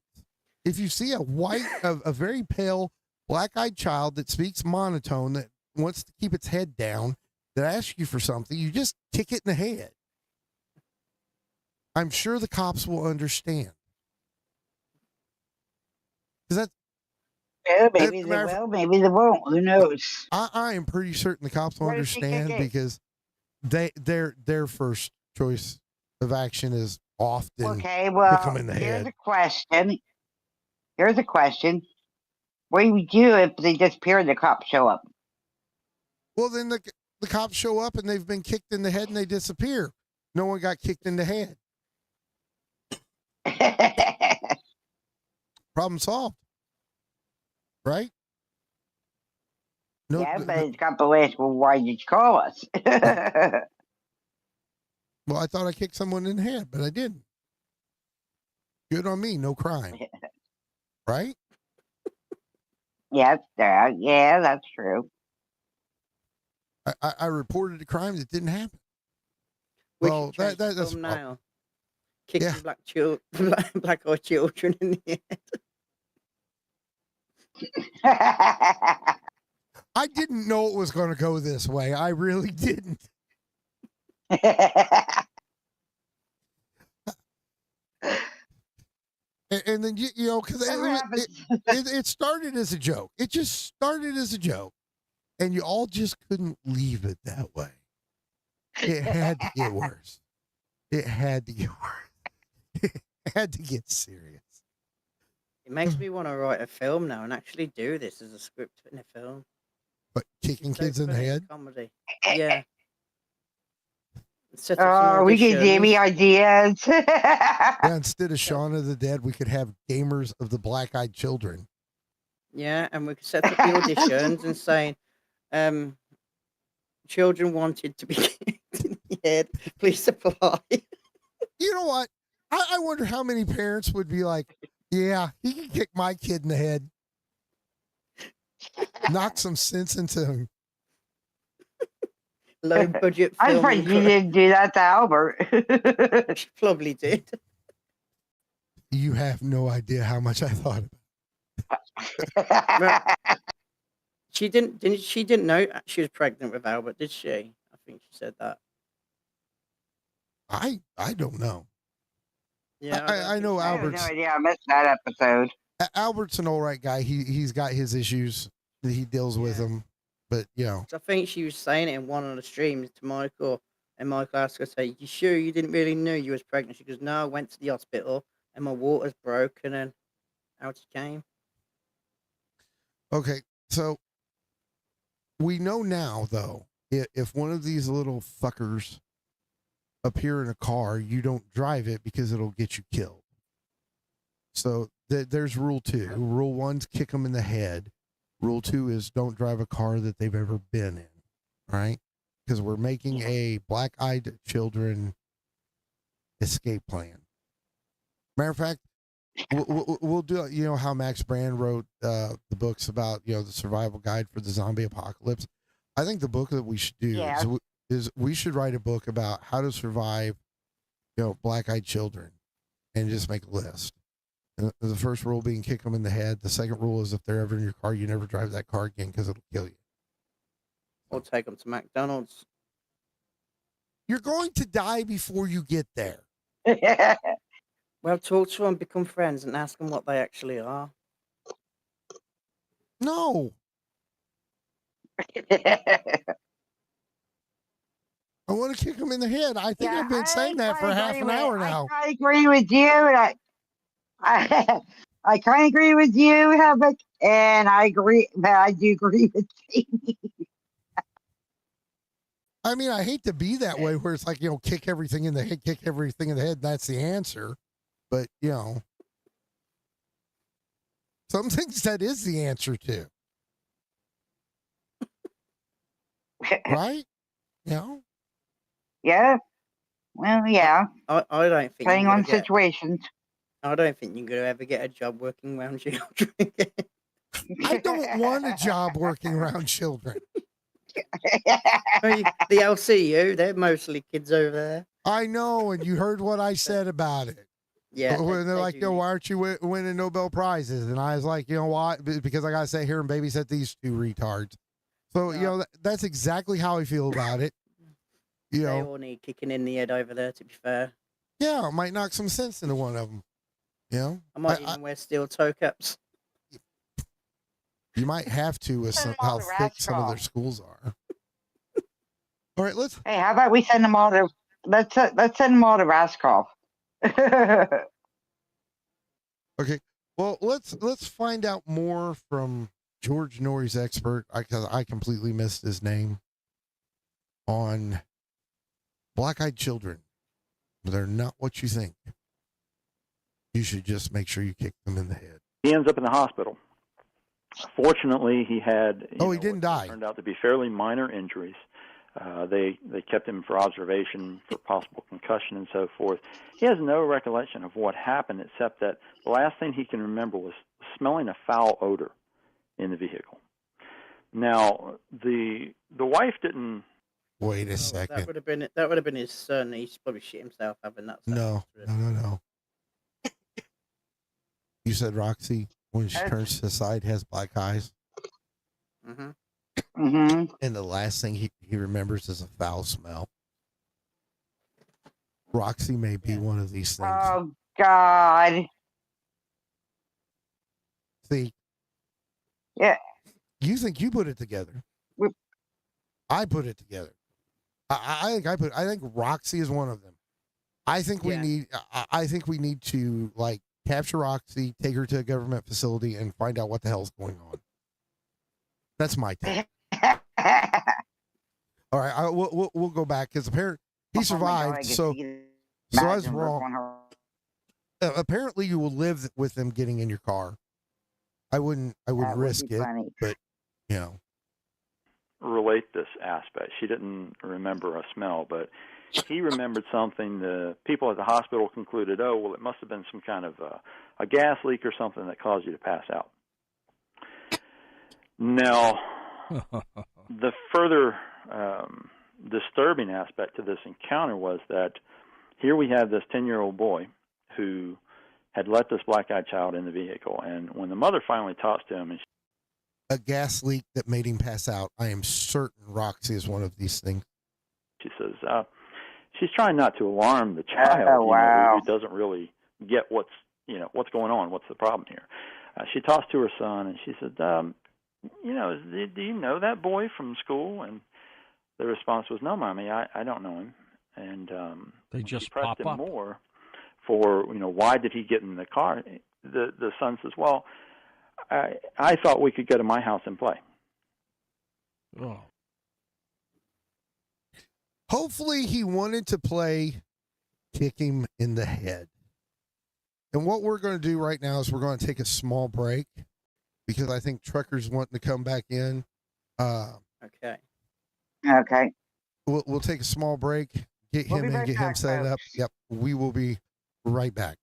If you see a very pale, black-eyed child that speaks monotone, that wants to keep its head down, that asks you for something, you just kick it in the head. I'm sure the cops will understand. Because Well, maybe they will, maybe they won't. Who knows? I am pretty certain the cops will What if you kick understand, it? because their first choice of action is often Okay, kick well, them in the here's head. a question. Here's a question. What do we do if they disappear and the cops show up? Well, then the cops show up and they've been kicked in the head and they disappear. No one got kicked in the head. Problem solved. Right? No, Yeah, but it's got to ask, well, why did you call us? well, I thought I kicked someone in the head, but I didn't. Good on me, no crime. Right? Yes, yeah, that's true. I reported a crime that didn't happen. We Well, should change the that's thumbnail. Kicking Yeah. black-eyed children in the head. I didn't know it was going to go this way. I really didn't. And then because it started as a joke. It just started as a joke, and you all just couldn't leave it that way. It had to get worse. It had to get worse. It had to get serious. It makes me want to write a film now and actually do this as a script in a film. But kicking kids in the funny, head. comedy. Yeah. Set up some Oh, we could give me auditions. ideas. Yeah, instead of Shaun of the Dead, we could have Gamers of the Black-Eyed Children. Yeah, and we could set up the auditions and saying, children wanted to be kicked in the head. Please apply. You know what? I wonder how many parents would be like, yeah, he can kick my kid in the head. Knock some sense into him. Low budget I'm film. afraid you didn't do that to Albert. She probably did. You have no idea how much I thought Well, she didn't know she was pregnant with Albert, did she? I think she said that. I don't know. Yeah, I know I have no Albert's idea. I missed that episode. Albert's an all right guy. He's got his issues that he deals with Yeah. them, but I think she was saying it in one of the streams to Michael, and Michael asked her, "Say, you sure you didn't really know you was pregnant?" She goes, "No, I went to the hospital and my water's broken and out it came." okay. So we know now, though, if one of these little fuckers appear in a car, you don't drive it because it'll get you killed. So there's rule 2. Rule 1's kick them in the head. Rule 2 is don't drive a car that they've ever been in. Right? Because we're making a black-eyed children escape plan. Matter of fact, we'll do, you know, how Max Brand wrote the books about, you know, the survival guide for the zombie apocalypse. I think the book that we should do is we should write a book about how to survive, you know, black-eyed children, and just make a list. And the first rule being kick them in the head. The second rule is if they're ever in your car, you never drive that car again because it'll kill you. Or take them to McDonald's. You're going to die before you get there. Well, talk to them, become friends, and ask them what they actually are. No. I want to kick them in the head. I think I've been saying that for half an hour now. I agree with you. And I kind of agree with you, HaVoC, and I do agree with Jamie. I mean, I hate to be that way where it's like, you know, kick everything in the head, kick everything in the head. That's the answer. But, you know, some things that is the answer to. Right? You know? Yeah. Well, yeah. I don't think. Depending on situations. I don't think you're going to ever get a job working around children. I don't want a job working around children. The LCU, they're mostly kids over there. I know, and you heard what I said about it. Yeah. When they're like, yo, why aren't you winning Nobel Prizes? And I was like, you know what? Because I got to sit here and babysit these two retards. So, you know, that's exactly how I feel about it. You they know, all need kicking in the head over there, to be fair. Yeah, it might knock some sense into one of them. You know? I might even wear steel toe caps. You might have to with how thick some of their schools are. All right, let's. Hey, how about we send them all to? Let's send them all to Raskov. Okay, well, let's find out more from George Norrie's expert, because I completely missed his name, on black-eyed children. They're not what you think. You should just make sure you kick them in the head. He ends up in the hospital. Fortunately, he had. He didn't die. Turned out to be fairly minor injuries. They kept him for observation for possible concussion and so forth. He has no recollection of what happened, except that the last thing he can remember was smelling a foul odor in the vehicle. Now, the wife didn't. Wait a second. That would have been his son. He's probably shit himself having that. No. You said Roxy, when she turns to the side, has black eyes. Mm-hmm. Mm-hmm. And the last thing he remembers is a foul smell. Roxy may be one of these things. Oh, God. See? Yeah. You think you put it together. I put it together. I think Roxy is one of them. I think we need to, like, capture Roxy, take her to a government facility, and find out what the hell's going on. That's my take. All right, we'll go back, because apparently he survived. So I was wrong. Apparently, you will live with them getting in your car. I wouldn't risk it, but you know. Relate this aspect. She didn't remember a smell, but he remembered something. The people at the hospital concluded, oh, well, it must have been some kind of a gas leak or something that caused you to pass out. Now, the further disturbing aspect to this encounter was that here we have this 10-year-old boy who had let this black-eyed child in the vehicle, and when the mother finally talks to him, and a gas leak that made him pass out. I am certain Roxy is one of these things. She says she's trying not to alarm the child, who doesn't really get what's going on, what's the problem here. She talks to her son, and she said, do you know that boy from school? And the response was, no, Mommy, I don't know him. And they just pressed pop him up more for, why did he get in the car? The son says, well, I thought we could go to my house and play. Oh. Hopefully he wanted to play kick him in the head. And what we're going to do right now is we're going to take a small break because I think Trucker's wanting to come back in. Okay. Okay. We'll take a small break, get We'll him be in, right get him back, set folks. up. Yep, we will be right back.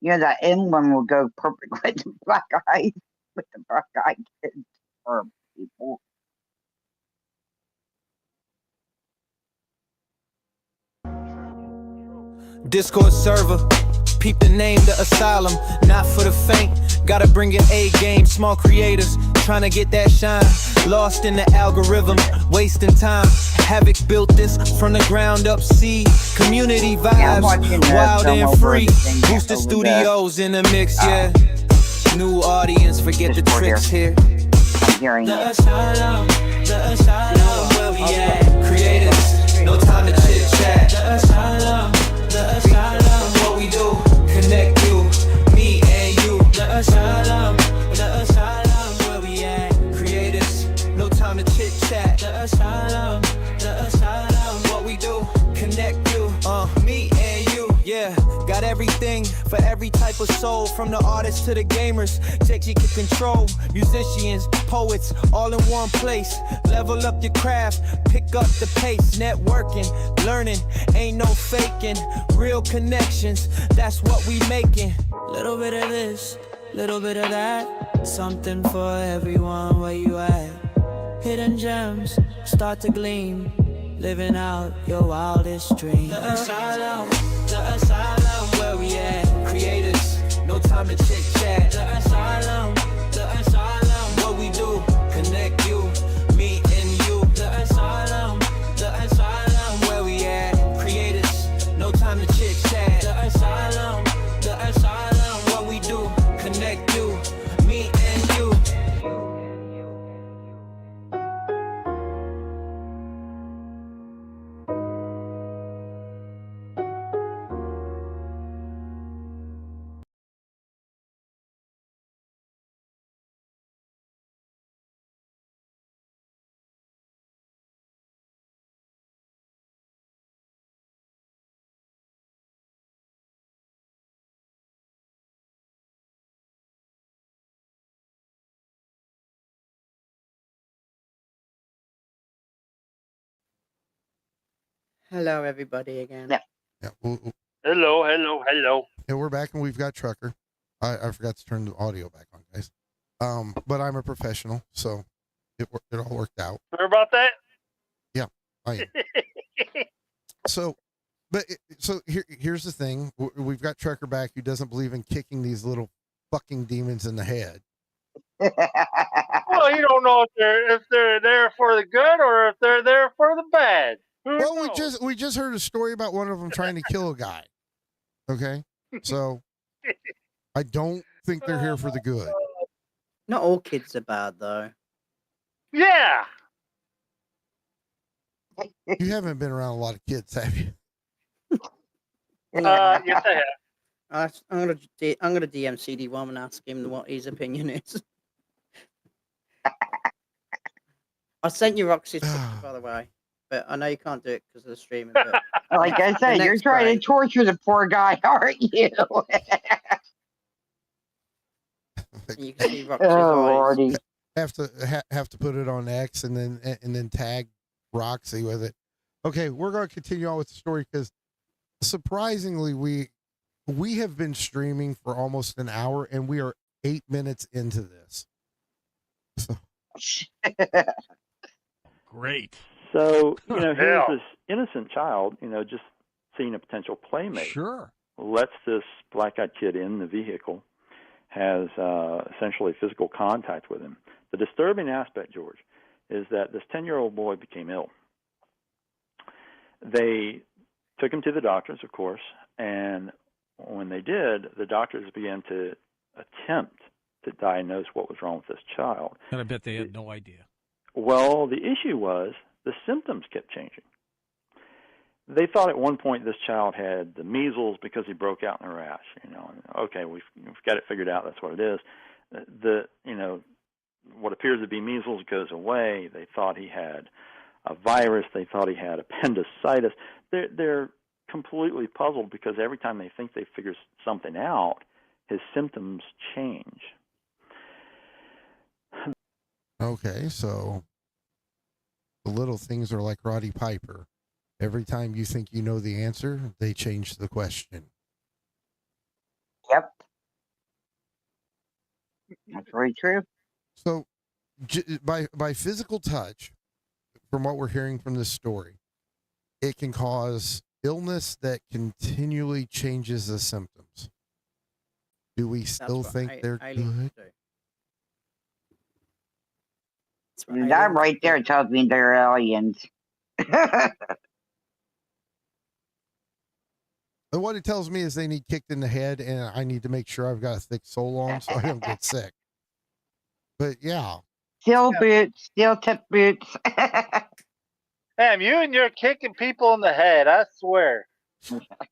Yeah, that emblem will go perfect with the black eyes, with the black eyed kids or people. Discord server, peep the name, the asylum, not for the faint. Gotta bring an A game, small creators, trying to get that shine. Lost in the algorithm, wasting time. HaVoC built this from the ground up, see community vibes, wild and free. Booster Studios in the mix, yeah. New audience, forget the tricks here. I'm hearing The it. asylum, where we at? Creators, no time to chit chat. The asylum, what we do, connect you, me and you. The asylum, where we at? Creators, no time to chit chat. The asylum, what we do, connect you, me and you. Yeah, got everything for every type of soul, from the artists to the gamers. Take you can control, musicians, poets, all in one place. Level up your craft, pick up the pace. Networking, learning, ain't no faking. Real connections, that's what we making. Little bit of this, little bit of that. Something for everyone, where you at? Hidden gems, start to gleam. Living out your wildest dreams. The asylum, where we at? Creators, no time to chit chat. The asylum, what we do, connect you, me and you. The asylum, where we at? Creators, no time to chit chat. The asylum, what we do, connect you, me and you. Hello, everybody again. Yeah. Yeah, Hello. yeah, we're back and we've got Trucker. I forgot to turn the audio back on, guys. But I'm a professional, so it all worked out. Sure about that? I am. So here's the thing: we've got Trucker back, who doesn't believe in kicking these little fucking demons in the head. Well, you don't know if they're there for the good or if they're there for the bad. Who Well, knows? we just heard a story about one of them trying to kill a guy. Okay, so I don't think they're here for the good. Not all kids are bad, though. Yeah. You haven't been around a lot of kids, have you? Yes, I have. I'm gonna DM CD1 and ask him what his opinion is. I sent you Roxy's picture, by the way, but I know you can't do it because of the streaming. But Like I said, you're next trying to break- torture the poor guy, aren't you? you can see Roxy's Oh, eyes. Lordy. have to put it on X and then tag Roxy with it. Okay, we're going to continue on with the story because surprisingly we have been streaming for almost an hour and we are 8 minutes into this. So, Great. So, here's Yeah. this innocent child, just seeing a potential playmate. Sure. Lets this black-eyed kid in the vehicle, has essentially physical contact with him. The disturbing aspect, George, is that this 10-year-old boy became ill. They took him to the doctors, of course, and when they did, the doctors began to attempt to diagnose what was wrong with this child. And I bet they had no idea. Well, the issue was the symptoms kept changing. They thought at one point this child had the measles because he broke out in a rash. Okay, we've got it figured out. That's what it is. What appears to be measles goes away. They thought he had a virus. They thought he had appendicitis. They're completely puzzled because every time they think they figure something out, his symptoms change. Okay, so the little things are like Roddy Piper. Every time you think you know the answer, they change the question. Yep. That's very true. So by physical touch, from what we're hearing from this story, it can cause illness that continually changes the symptoms. Do we still think they're good? That right there tells me they're aliens. And what it tells me is they need kicked in the head, and I need to make sure I've got a thick sole on so I don't get sick. But yeah. Steel boots, steel tip boots. Damn, you and you're kicking people in the head, I swear.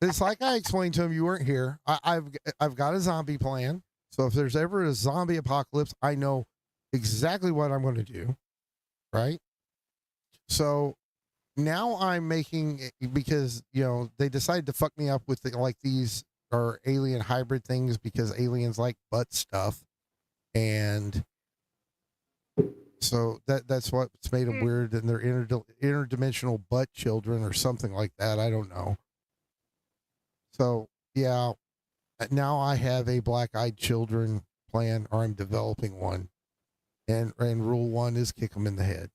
It's like I explained to him, you weren't here. I've got a zombie plan. So if there's ever a zombie apocalypse, I know exactly what I'm going to do. Right? So now I'm making, because, they decided to fuck me up with these are alien hybrid things because aliens like butt stuff. And so that's what's made them weird, and they're interdimensional butt children or something like that. I don't know. So yeah, now I have a black-eyed children plan, or I'm developing one, and rule 1 is kick them in the head.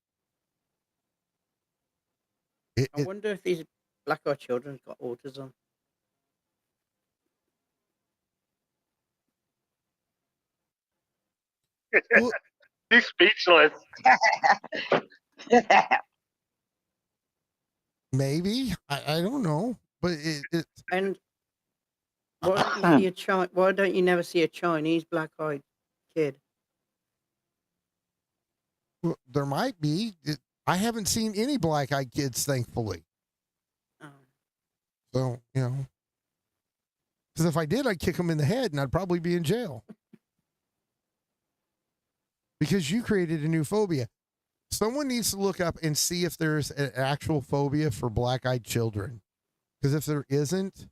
I wonder if these black-eyed children got autism. Well, He's speechless. maybe I don't know, but it And why don't you never see a Chinese black-eyed kid? well, there might be. I haven't seen any black-eyed kids, thankfully. Oh. So because if I did, I'd kick them in the head, and I'd probably be in jail. Because you created a new phobia. Someone needs to look up and see if there's an actual phobia for black-eyed children. Because if there isn't,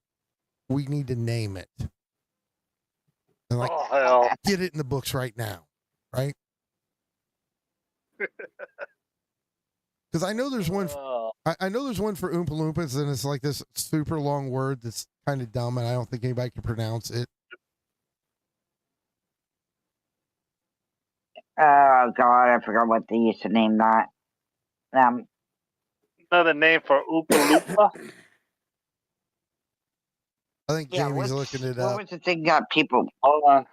we need to name it. And Oh, hell. get it in the books right now, right? Because I know there's one. I know there's one for Oompa Loompas, and it's like this super long word that's kind of dumb, and I don't think anybody can pronounce it. Oh God, I forgot what they used to name that. Another name for Oompa Loompa? I think Jamie's looking it what up. was the thing that people? Hold on.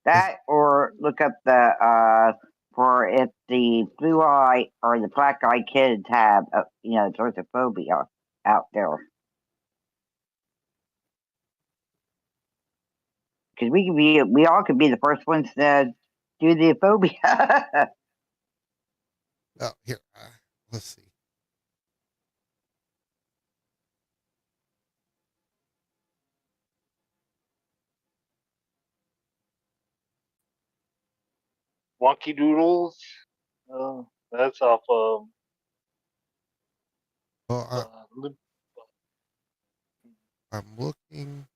That, or look up the for if the blue eye or the black eye kids have sorts of phobia out there. Because we all could be the first ones to do the phobia. Oh, here, let's see. Wonky Doodles? Oh, that's off of. Well, I'm looking.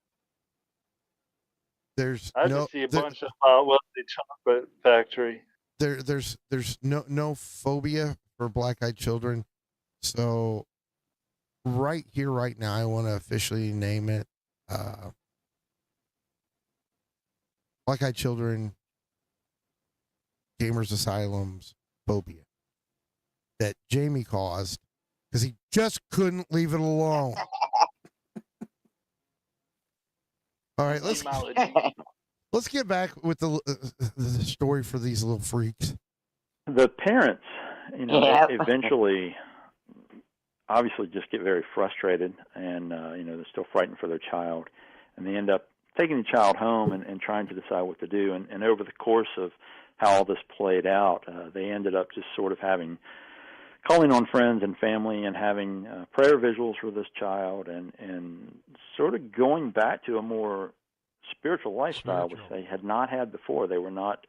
There's I just see a bunch of Wesley Chocolate Factory. There's no phobia for black-eyed children. So right here, right now, I want to officially name it Black-Eyed Children Gamers Asylum's phobia that Jamie caused because he just couldn't leave it alone. All right, let's get back with the story for these little freaks. The parents, they eventually, obviously, just get very frustrated, and they're still frightened for their child, and they end up taking the child home and trying to decide what to do. And over the course of how all this played out, they ended up just sort of calling on friends and family and having prayer visuals for this child and sort of going back to a more spiritual lifestyle, which they had not had before. They were not,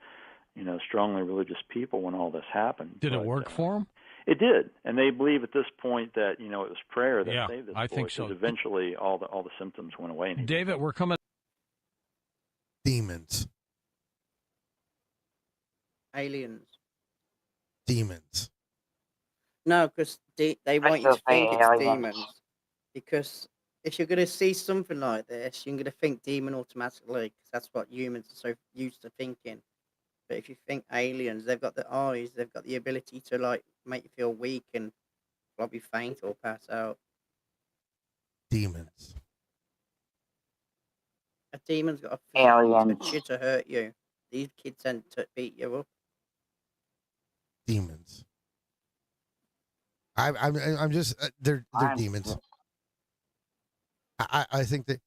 strongly religious people when all this happened. Did it work for them? It did, and they believe at this point that it was prayer that saved this boy. I think so. Because eventually, all the symptoms went away. David, we're coming. Demons. Aliens. Demons. No, because they want you to think it's aliens. demons. Because if you're going to see something like this, you're going to think demon automatically, because that's what humans are so used to thinking. But if you think aliens, they've got the eyes, they've got the ability to like make you feel weak and probably faint or pass out. Demons. A demon's got a Aliens. touch you to hurt you. These kids tend to beat you up. Demons. I'm just they're demons. I think that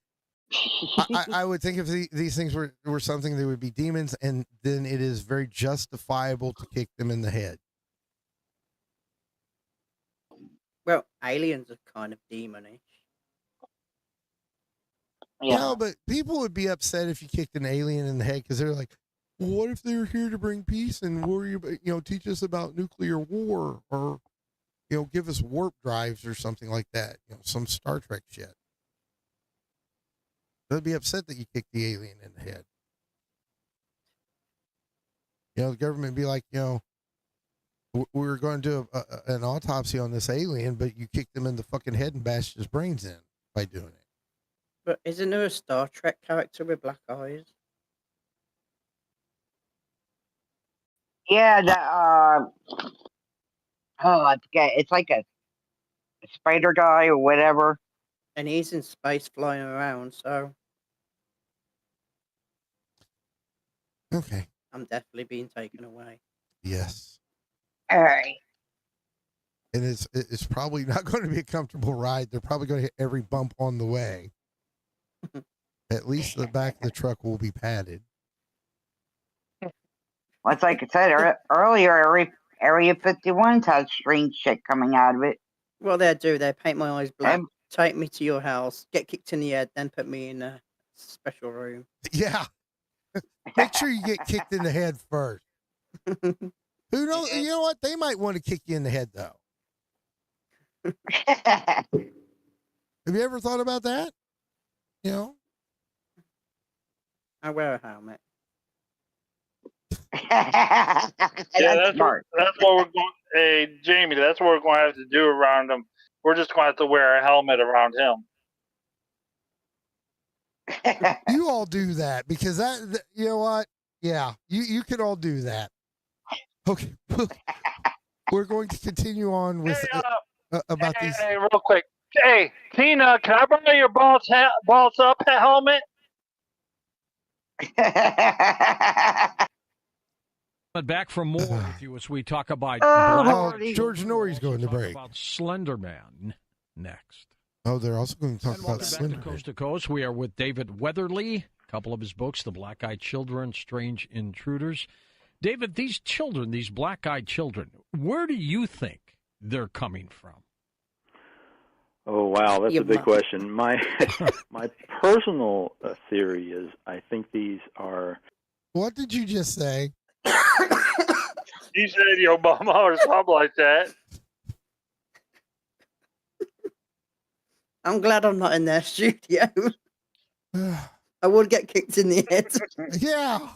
I would think if these things were something, they would be demons, and then it is very justifiable to kick them in the head. Well, aliens are kind of demonish. Yeah. No, but people would be upset if you kicked an alien in the head because they're like, well, what if they're here to bring peace and worry about, teach us about nuclear war or, give us warp drives or something like that, some Star Trek shit. They'd be upset that you kicked the alien in the head. The government would be like, we're going to do an autopsy on this alien, but you kicked him in the fucking head and bashed his brains in by doing it. But isn't there a Star Trek character with black eyes? Yeah, I forget. It's like a spider guy or whatever. And he's in space flying around, so Okay. I'm definitely being taken away. Yes. All right. And it's probably not going to be a comfortable ride. They're probably going to hit every bump on the way. At least the back of the truck will be padded. Well, it's like I said earlier, Area 51 has strange shit coming out of it. Well, they do. They paint my eyes black, Um, take me to your house, get kicked in the head, then put me in a special room. Yeah. Make sure you get kicked in the head first. Who knows? You know what? They might want to kick you in the head, though. Have you ever thought about that? I wear a helmet. That's smart. That's what we're going. Hey, Jamie, that's what we're going to have to do around him. We're just going to have to wear a helmet around him. You all do that because you know what? Yeah, you can all do that. Okay. We're going to continue on with about these. Hey, real quick. Hey, Tina, can I borrow your balls up helmet? But back for more with you as we talk about George Norrie's going to break. About Slender Man next. Oh, they're also going to talk And about welcome back Slender to Man. Coast to Coast. We are with David Weatherly. A couple of his books, The Black-Eyed Children, Strange Intruders. David, these children, these black-eyed children, where do you think they're coming from? Oh, wow, that's a big question. My personal theory is I think these are... What did you just say? You said Obama or something like that. I'm glad I'm not in their studio. I would get kicked in the head. Yeah.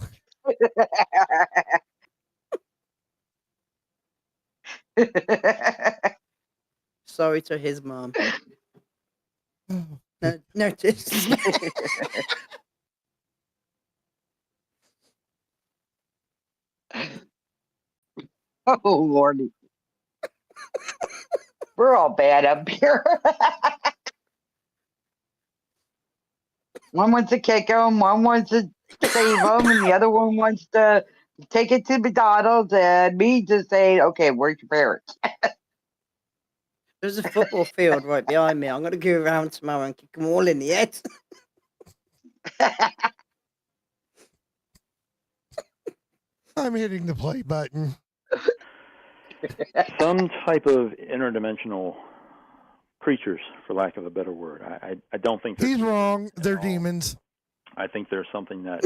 Sorry to his mom. No, to his mom. Oh, Lordy. We're all bad up here. One wants to kick him, one wants to save him, and the other one wants to take it to McDonald's, and me just saying, okay, where's your parents? There's a football field right behind me. I'm going to go around tomorrow and kick them all in the head. I'm hitting the play button. Some type of interdimensional creatures, for lack of a better word. I don't think they're He's demons wrong. at They're all. demons. I think there's something that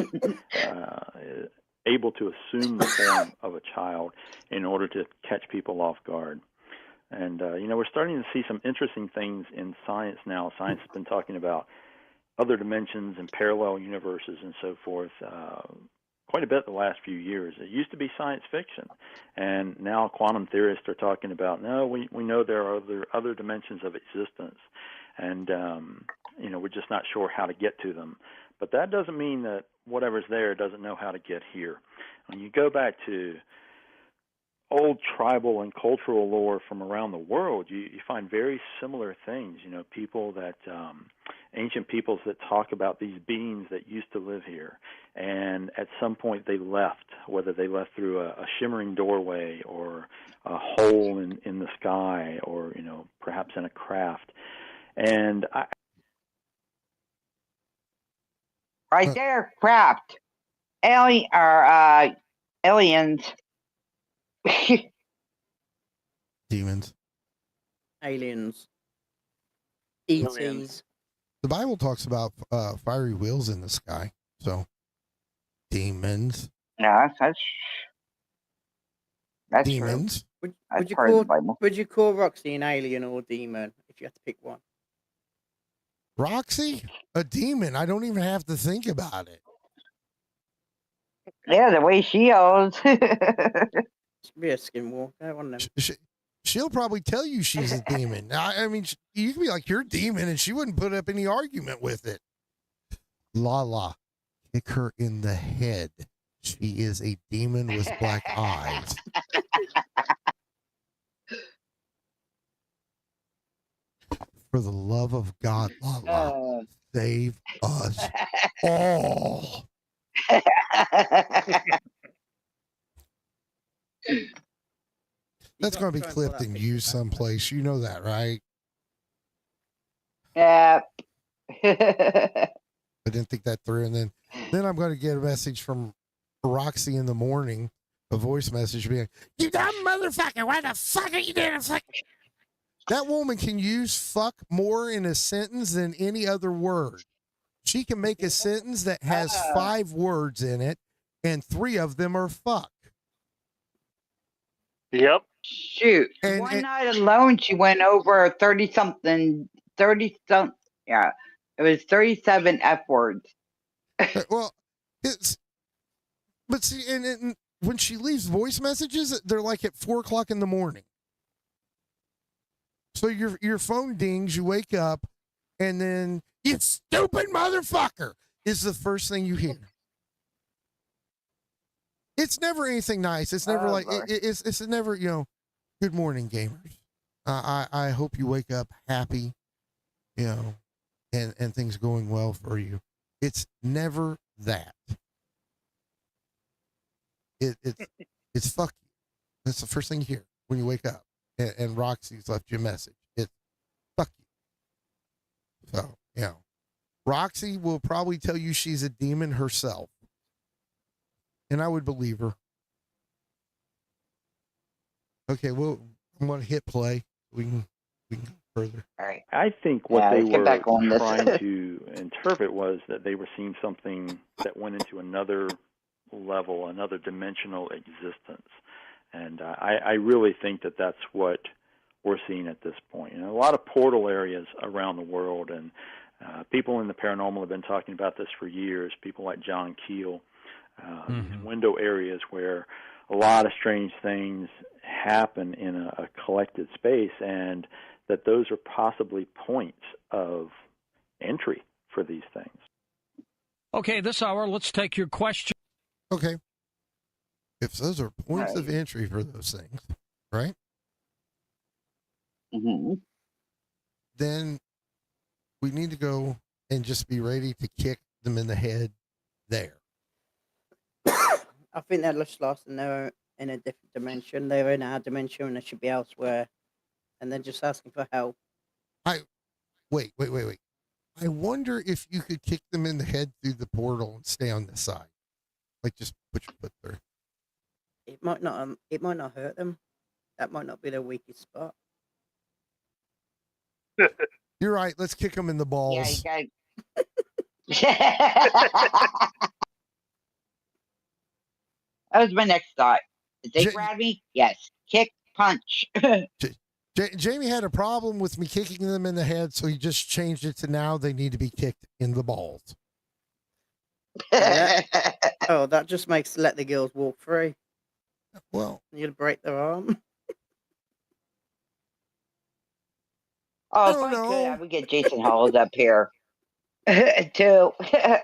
is able to assume the form of a child in order to catch people off guard. And, we're starting to see some interesting things in science now. Science has been talking about other dimensions and parallel universes and so forth quite a bit the last few years. It used to be science fiction, and now quantum theorists are talking about, no, we know there are other dimensions of existence, and, we're just not sure how to get to them. But that doesn't mean that whatever's there doesn't know how to get here. When you go back to old tribal and cultural lore from around the world, you find very similar things. People that ancient peoples that talk about these beings that used to live here, and at some point they left, whether they left through a shimmering doorway or a hole in the sky, or perhaps in a craft. And Right there, craft. Aliens. Demons. Aliens. Aliens. ETs. The Bible talks about fiery wheels in the sky. So, demons. Yeah, that's true. Demons. That's part of the Bible. Would you call Roxy an alien or demon if you had to pick one? Roxy? A demon. I don't even have to think about it. Yeah, the way she yells. She'd be a skinwalker, one of them. She'll probably tell you she's a demon. I mean, you can be like, you're a demon, and she wouldn't put up any argument with it. Lala, kick her in the head. She is a demon with black eyes. For the love of God, Lala, save us all. That's going to be clipped and used someplace. You know that, right? Yeah. I didn't think that through. And then I'm going to get a message from Roxy in the morning, a voice message being, "You dumb motherfucker, why the fuck are you doing fuck?" That woman can use fuck more in a sentence than any other word. She can make a sentence that has 5 words in it, and 3 of them are fuck. Yep. Shoot. And- One night alone, she went over 30-something. Yeah. It was 37 F words. Well, but see, and when she leaves voice messages, they're like at 4:00 in the morning. So your phone dings, you wake up, and then "you stupid motherfucker" is the first thing you hear. It's never anything nice. It's never it's never, good morning, gamers. I hope you wake up happy, and things going well for you. It's never that. It's fuck you. That's the first thing you hear when you wake up. And Roxy's left you a message. It's fuck you. So, Roxy will probably tell you she's a demon herself. And I would believe her. Okay, well, I'm going to hit play. We can go further. All right. I think what Yeah, they let's get were back on this. trying to interpret was that they were seeing something that went into another level, another dimensional existence. And I really think that that's what we're seeing at this point. A lot of portal areas around the world, and people in the paranormal have been talking about this for years, people like John Keel, these window areas where a lot of strange things happen in a collected space, and that those are possibly points of entry for these things. Okay, this hour, let's take your question. Okay. If those are points of entry for those things, right? Mm-hmm. Then we need to go and just be ready to kick them in the head there. I think they're just lost and they're in a different dimension. They're in our dimension and they should be elsewhere. And they're just asking for help. Wait. I wonder if you could kick them in the head through the portal and stay on the side. Like just put your foot there. It might not. It might not hurt them. That might not be their weakest spot. You're right. Let's kick them in the balls. Yeah, you got. That was my next thought. Did they grab me? Yes. Kick, punch. Jamie had a problem with me kicking them in the head, so he just changed it to now they need to be kicked in the balls. Oh, that just makes let the girls walk free. Well, you're gonna break their arm. Oh, if I could, I would get Jason Halls up here too.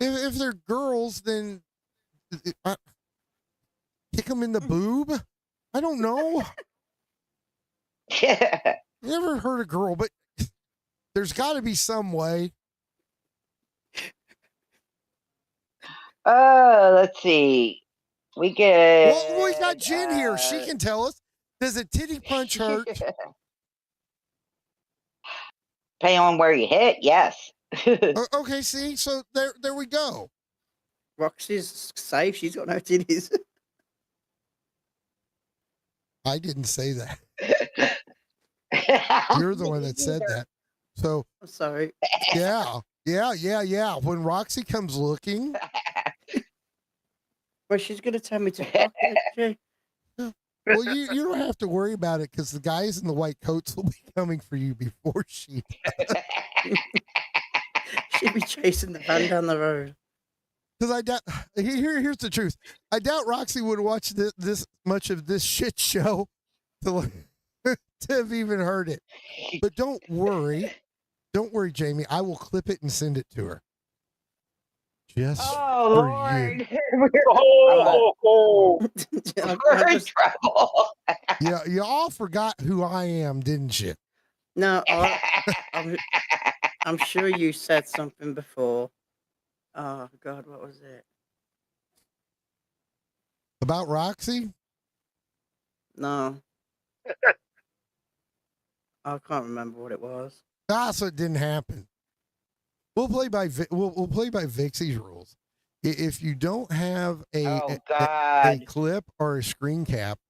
if they're girls, then kick them in the boob. I don't know. Never heard a girl, but there's got to be some way. Let's see. We get. Well, we got Jen here. She can tell us. Does a titty punch hurt? Depending on where you hit, yes. Okay, see, so there we go. Roxy's safe. She's got no titties. I didn't say that. You're the one that said that. So I'm sorry. Yeah. When Roxy comes looking, well, she's gonna tell me to fuck it. Well, you don't have to worry about it because the guys in the white coats will be coming for you before she does. She'll be chasing the van down the road. Because I doubt. Here's the truth. I doubt Roxy would watch this much of this shit show to have even heard it. But don't worry, Jamie. I will clip it and send it to her. Just for Lord. you. We're in trouble. Yeah, you all forgot who I am, didn't you? No, I'm sure you said something before. Oh God, what was it? About Roxy? No. I can't remember what it was. So it didn't happen. We'll play by Vixie's rules. If you don't have a clip or a screen cap,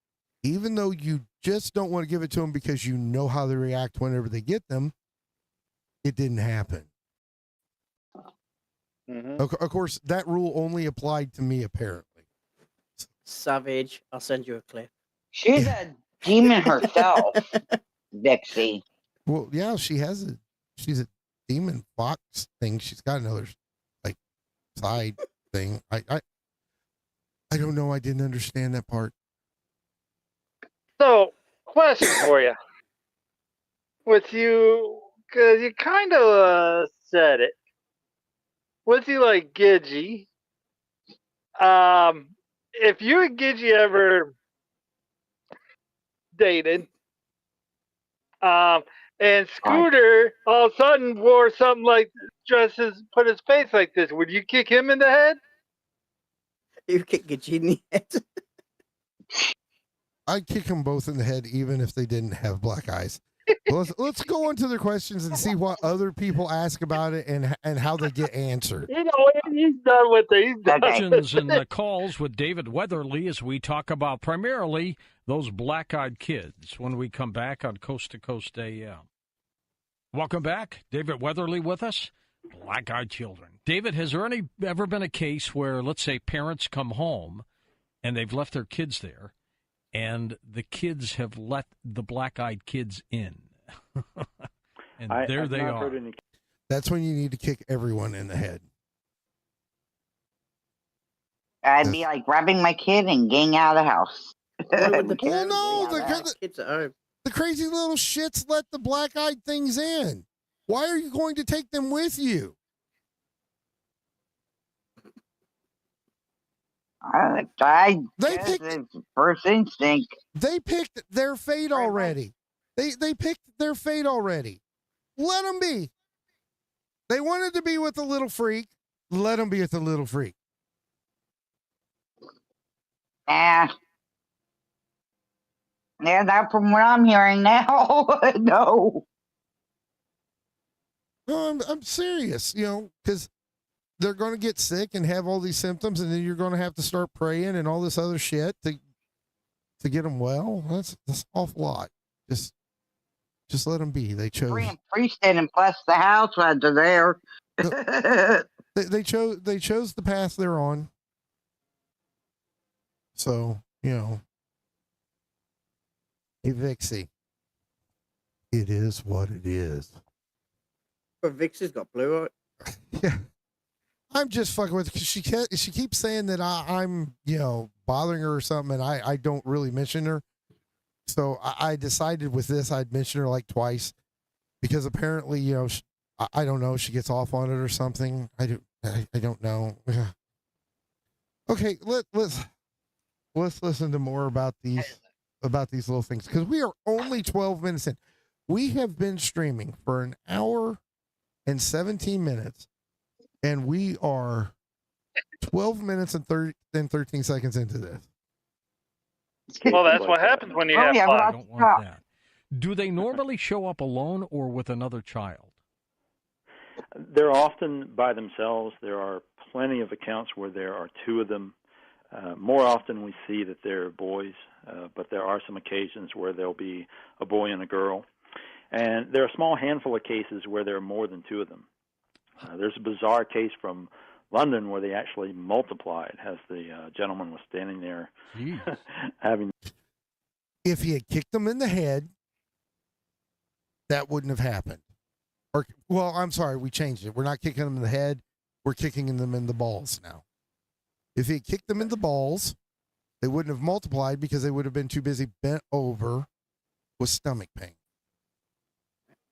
even though you just don't want to give it to them because you know how they react whenever they get them, it didn't happen. Mm-hmm. Of course, that rule only applied to me, apparently. Savage. I'll send you a clip. She's a demon herself, Vixie. Well, yeah, she's a demon fox thing. She's got another like side thing. I don't know. I didn't understand that part. So, question for you. With you, because you kind of said it. Was he like Gidgey? If you and Gidgey ever dated, and Scooter all of a sudden wore something like put his face like this, would you kick him in the head? You kick Gidgey in the head. I'd kick them both in the head, even if they didn't have black eyes. Well, let's go into their questions and see what other people ask about it and how they get answered. You know, he's done with it. He's done. Questions and the calls with David Weatherly as we talk about primarily those black-eyed kids when we come back on Coast to Coast AM. Welcome back. David Weatherly with us. Black-eyed children. David, has there ever been a case where, let's say, parents come home and they've left their kids there, and the kids have let the black-eyed kids in? And there they are. That's when you need to kick everyone in the head. I'd be like grabbing my kid and getting out of the house. Well, no, the crazy little shits let the black-eyed things in. Why are you going to take them with you? They picked first instinct. They picked their fate already. They picked their fate already. Let them be. They wanted to be with the little freak. Let them be with the little freak. Yeah, not from what I'm hearing now. No. No, I'm serious, because they're going to get sick and have all these symptoms, and then you're going to have to start praying and all this other shit to get them well. That's an awful lot. Just let them be. They chose. Free and priest and bless the house while they're there. They chose the path they're on. So, hey, Vixie, it is what it is. But Vixie's got blue eye. Yeah. I'm just fucking with her because she keeps saying that I'm, bothering her or something, and I don't really mention her. So I decided with this I'd mention her like twice because apparently, I don't know, she gets off on it or something. I don't know. Okay, let's listen to more about these little things because we are only 12 minutes in. We have been streaming for an hour and 17 minutes, and we are 12 minutes and 13 seconds into this. Well, that's what happens when you have yeah, fun. I don't want that. Do they normally show up alone or with another child? They're often by themselves. There are plenty of accounts where there are two of them. More often we see that they're boys, but there are some occasions where there'll be a boy and a girl. And there are a small handful of cases where there are more than two of them. There's a bizarre case from London where they actually multiplied as the gentleman was standing there having. If he had kicked them in the head, that wouldn't have happened. Or, well, I'm sorry, we changed it. We're not kicking them in the head. We're kicking them in the balls now. If he had kicked them in the balls, they wouldn't have multiplied because they would have been too busy bent over with stomach pain.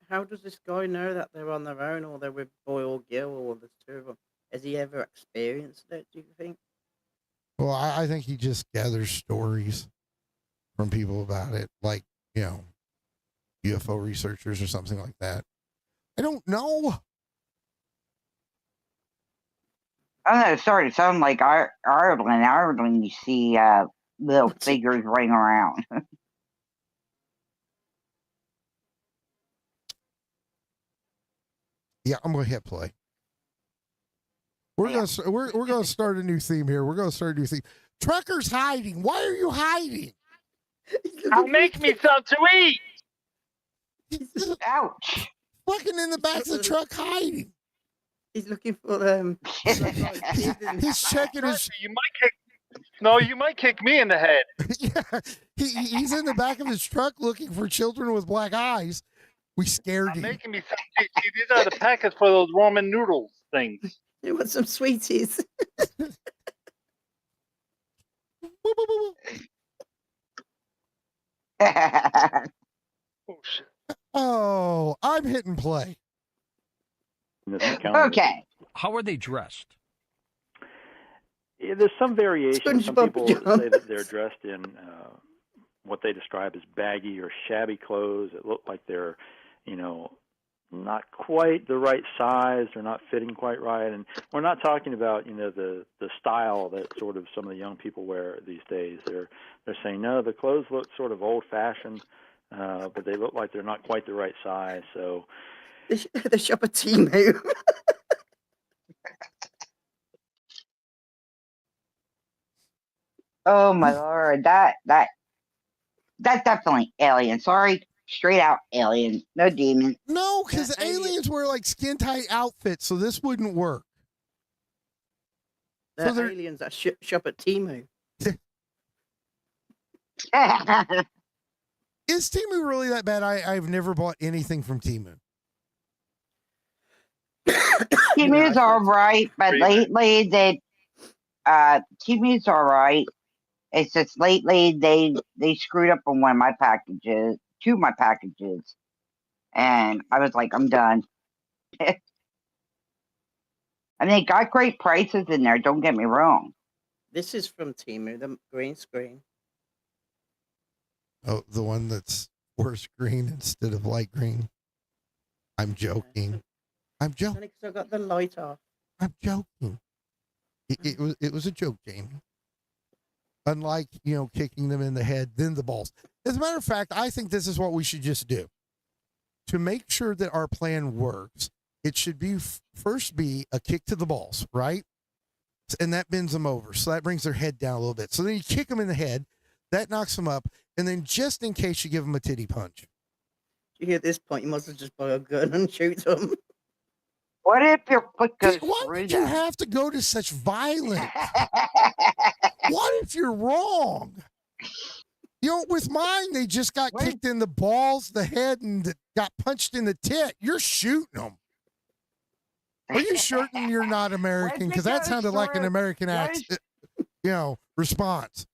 How does this guy know that they're on their own or they're with boy or girl or the two of them? Has he ever experienced it, do you think? Well, I think he just gathers stories from people about it, like, UFO researchers or something like that. I don't know. I don't know, it started to sound like Ireland. Ireland, you see little figures running around. Yeah, I'm gonna hit play. We're gonna start a new theme here. We're gonna start a new theme. Trucker's hiding. Why are you hiding? I'll make me some to eat. Ouch. Fucking in the back of the truck hiding. He's looking for them. He's checking his. You might kick me in the head. Yeah, he's in the back of his truck looking for children with black eyes. We scared him. Making me some. These are the packets for those Roman noodles things. You want some sweeties? Oh shit. Oh, I'm hitting play. Okay. How are they dressed? Yeah, there's some variation. Some SpongeBob people pajamas. say that they're dressed in what they describe as baggy or shabby clothes. It look like they're, not quite the right size. They're not fitting quite right. And we're not talking about, the style that sort of some of the young people wear these days. They're saying, no, the clothes look sort of old-fashioned, but they look like they're not quite the right size. So They shop at Temu. Oh my lord, that's definitely alien. Sorry, straight out alien, no demon. No, because Yeah, aliens wear like skin tight outfits, so this wouldn't work. They're they're- aliens that shop at Temu. Is Timu really that bad? I've never bought anything from Timu. Timu's all right, but lately Timu's all right. It's just lately they screwed up on one of my packages, two of my packages, and I was like, I'm done. And they got great prices in there. Don't get me wrong. This is from Temu, the green screen. Oh, the one that's forest green instead of light green. I'm joking. I'm joking. Only 'cause I got the light off. I'm joking. It was a joke, Jamie. Unlike, kicking them in the head, then the balls. As a matter of fact, I think this is what we should just do. To make sure that our plan works, it should be first be a kick to the balls, right? And that bends them over. So that brings their head down a little bit. So then you kick them in the head. That knocks them up. And then just in case you give them a titty punch. At this point, you must have just buy a gun and shoot them. What if your foot goes Why through would you them? have to go to such violence? What if you're wrong? You know, with mine, they just got What? kicked in the balls, the head, and got punched in the tit. You're shooting them. Are you certain you're not American? Because that sounded like an American response.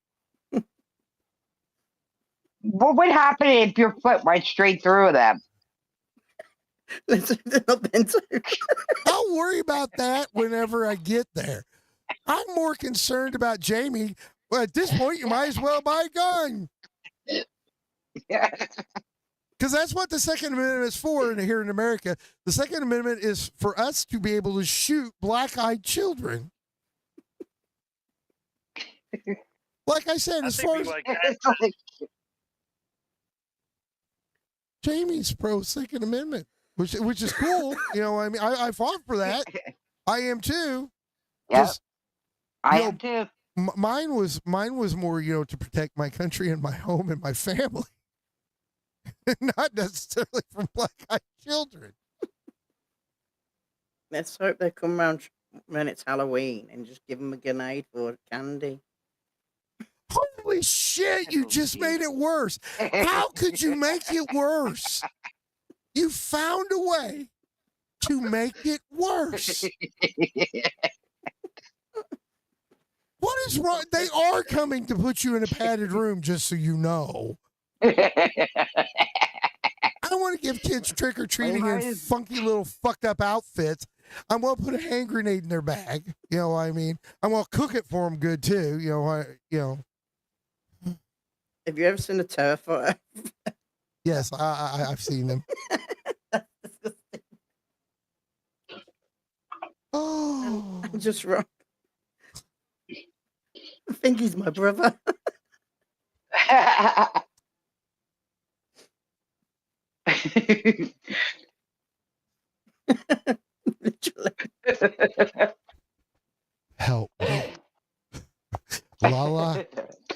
What would happen if your foot went straight through them? I'll worry about that whenever I get there. I'm more concerned about Jamie. Well, at this point, you might as well buy a gun. Because that's what the Second Amendment is for here in America. The Second Amendment is for us to be able to shoot black-eyed children. Like I said, as far as Jamie's pro Second Amendment, which is cool. You know, I mean, I fought for that. I am too. Yeah, I you know, am too. Mine was more, you know, to protect my country and my home and my family, not necessarily from black-eyed children. Let's hope they come around when it's Halloween and just give them a grenade for candy. Holy shit! You just made it worse. How could you make it worse? You found a way to make it worse. What is wrong? They are coming to put you in a padded room, just so you know. I don't want to give kids trick-or-treating in funky little fucked up outfits. I'm going to put a hand grenade in their bag. You know what I mean? I'm going to cook it for them good, too. You know. Have you ever seen a Terrifier? Yes, I've seen them. Oh. I'm just wrong. I think he's my brother. Literally. Help me. Lala,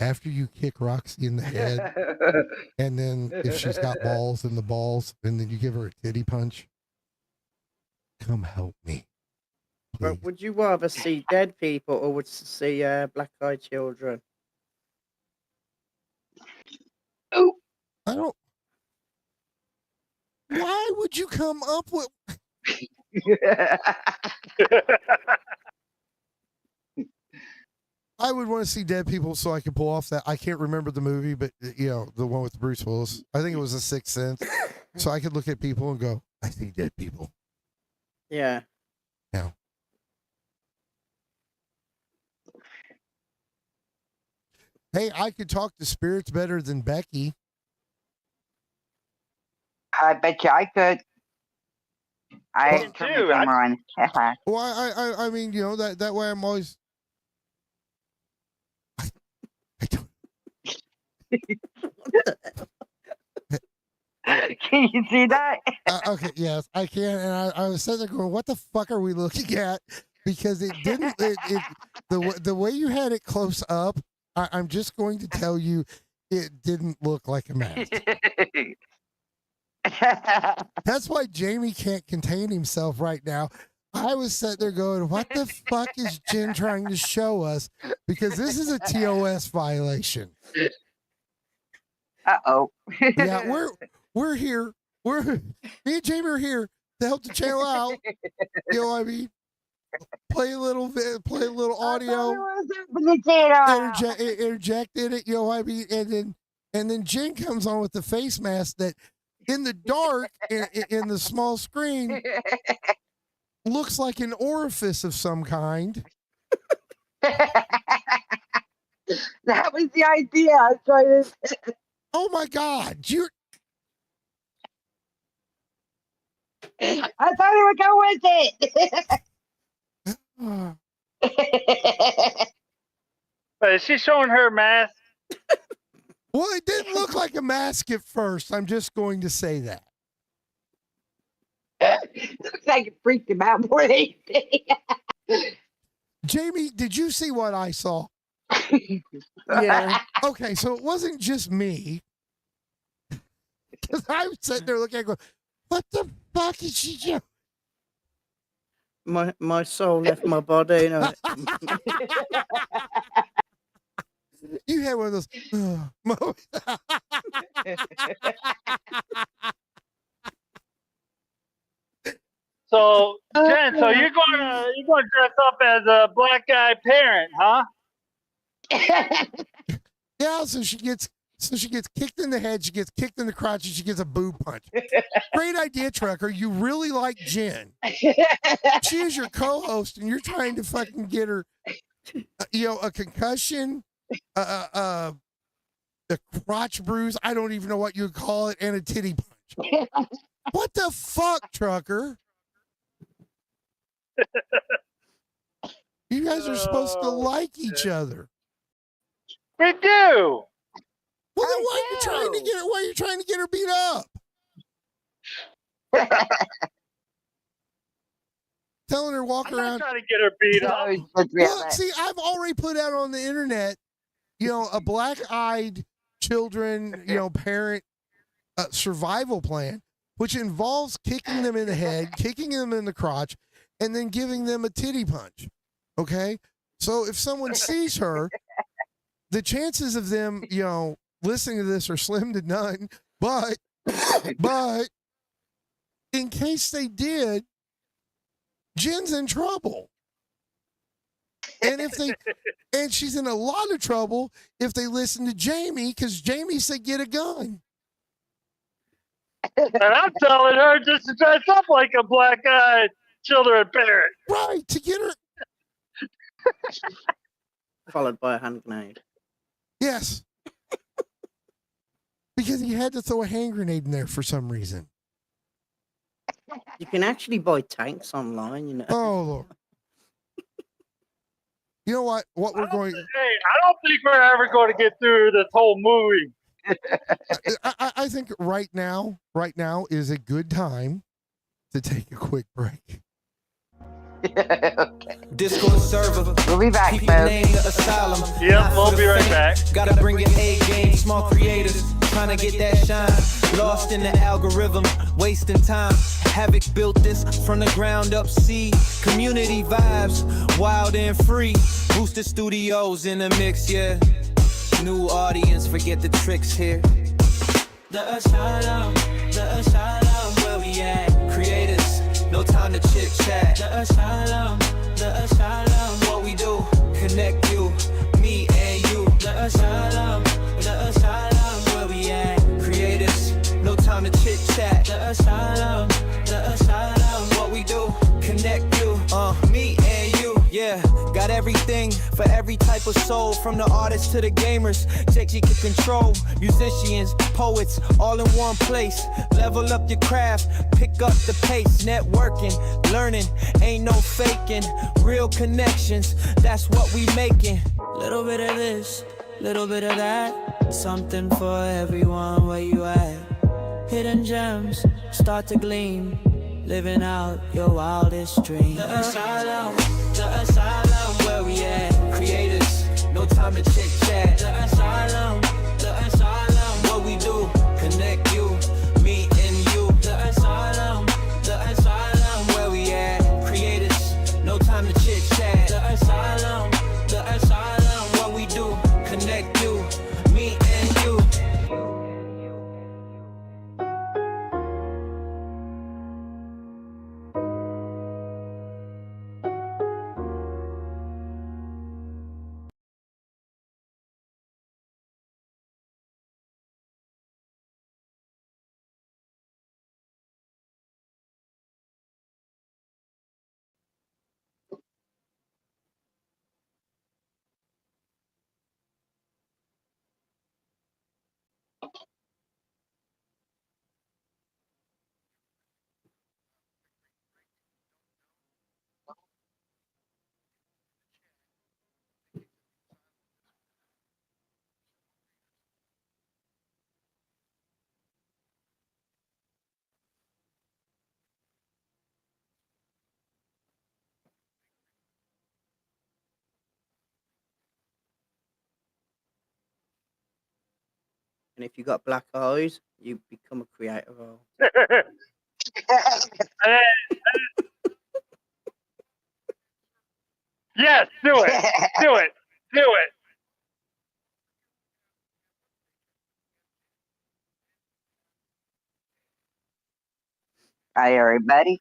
after you kick Roxy in the head, and then if she's got balls in the balls, and then you give her a titty punch, come help me. But would you rather see dead people or would you see black-eyed children? Oh, I don't. Why would you come up with? I would want to see dead people so I could pull off that. I can't remember the movie, but you know, the one with Bruce Willis. I think it was The Sixth Sense. So I could look at people and go, I see dead people. Yeah. Yeah. Hey, I could talk to spirits better than Becky. I bet you I could. I Me turn too. my camera on. Well, I mean, you know, that way I'm always. I don't. Can you see that? Okay, yes, I can. And I was sitting there going, what the fuck are we looking at? Because it didn't, the way you had it close up, I'm just going to tell you, it didn't look like a mask. That's why Jamie can't contain himself right now. I was sitting there going, what the fuck is Jen trying to show us? Because this is a TOS violation. Uh-oh. Yeah, we're here. Me and Jamie are here to help the channel out. You know what I mean? Play a little audio, interject in it, you know what I mean? And then Jen comes on with the face mask that in the dark, in the small screen, looks like an orifice of some kind. That was the idea. I was trying to... Oh my God. I thought he would go with it. But is she showing her mask? Well, it didn't look like a mask at first. I'm just going to say that. Looks like it freaked him out more than anything. Jamie, did you see what I saw? Yeah. Okay, so it wasn't just me. Because I was sitting there looking at it going, what the fuck is she doing? My soul left my body. You know. You had one of those moments. So, Jen, so you're gonna dress up as a black guy parent, huh? Yeah, so she gets kicked in the head, she gets kicked in the crotch, and she gets a boob punch. Great idea, Trucker. You really like Jen. She is your co-host, and you're trying to fucking get her, a concussion, a crotch bruise. I don't even know what you would call it, and a titty punch. What the fuck, Trucker? You guys are supposed to like each other. We do. Well, then why are you trying to get her? Why are you trying to get her beat up? Telling her walk I'm not around. trying to get her beat up. Well, see, I've already put out on the internet, a black-eyed children, parent survival plan, which involves kicking them in the head, kicking them in the crotch, and then giving them a titty punch. Okay, so if someone sees her, the chances of them, listening to this are slim to none. But in case they did, Jen's in trouble. And she's in a lot of trouble if they listen to Jamie, because Jamie said get a gun. And I'm telling her just to dress up like a black-eyed children parent. Right, to get her. Followed by a hand grenade. Yes. Because he had to throw a hand grenade in there for some reason. You can actually buy tanks online. Oh, Lord. You know what? What we're going. Hey, I don't think we're ever going to get through this whole movie. I think right now is a good time to take a quick break. Okay. Discord server. We'll be back, People folks. name the asylum. Yep, Not we'll for be the right faint. back. Gotta bring an A game. Small creators trying to get that shine. Lost in the algorithm, wasting time. HaVoC built this from the ground up. See community vibes, wild and free. Booster Studios in the mix, yeah. New audience, forget the tricks here. The asylum, where we at? Creators, no time to chit chat. The asylum, what we do? Connect you, me and you. The asylum, where we at? Creators, no time to chit chat. The asylum, what we do? Connect you, me and you. Yeah, got everything for every type of soul, from the artists to the gamers. JG can control musicians, poets, all in one place. Level up your craft, pick up the pace. Networking, learning, ain't no faking. Real connections, that's what we making. Little bit of this, little bit of that. Something for everyone, where you at? Hidden gems start to gleam. Living out your wildest dreams. The asylum, where we at? Creators, no time to chit chat. The asylum, what we do? Connect you, me and you. The asylum, where we at? Creators, no time to chit chat. The asylum, what we do? Connect you, me and you. and if you got black eyes, you become a creative role. Yes, do it. Do it. Do it. Hi, everybody.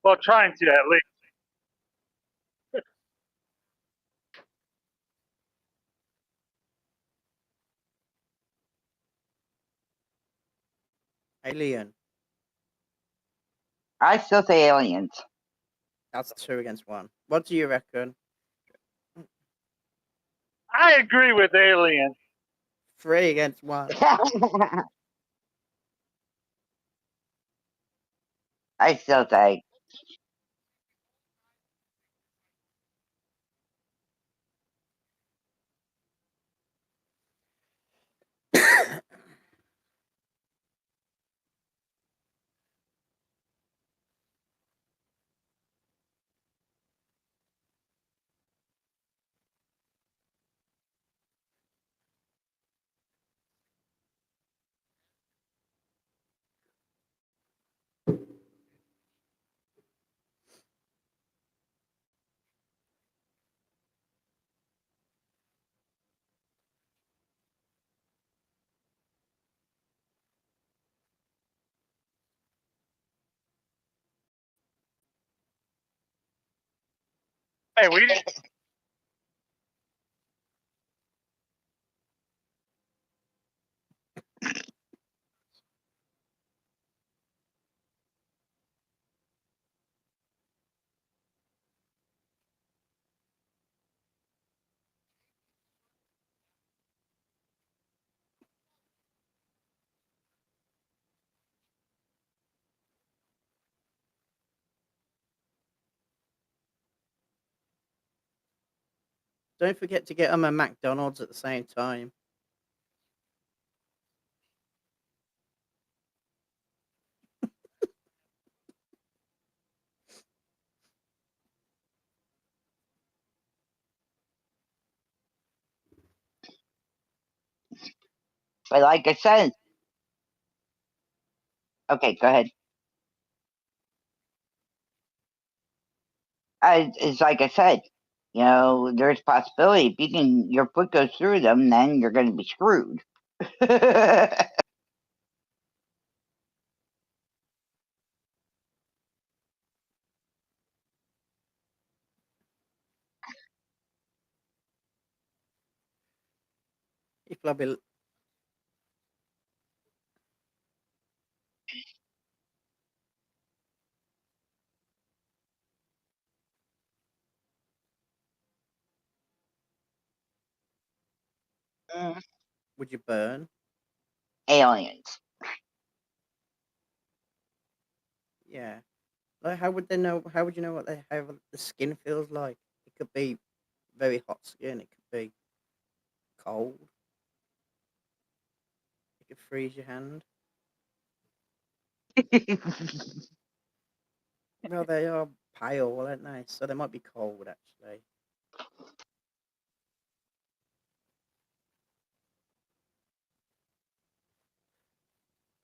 Well, trying to at least. Alien. I still say aliens. That's 2 against 1. What do you reckon? I agree with Alien. 3 against 1. I still say. Hey, we didn't. Don't forget to get them a McDonald's at the same time. But like I said, okay, go ahead. It's like I said, there's possibility if your foot goes through them, then you're going to be screwed. You probably would you burn? Aliens. Yeah. Like, how would they know? How would you know how the skin feels like? It could be very hot skin. It could be cold. It could freeze your hand. Well, they are pale, aren't they? So they might be cold, actually.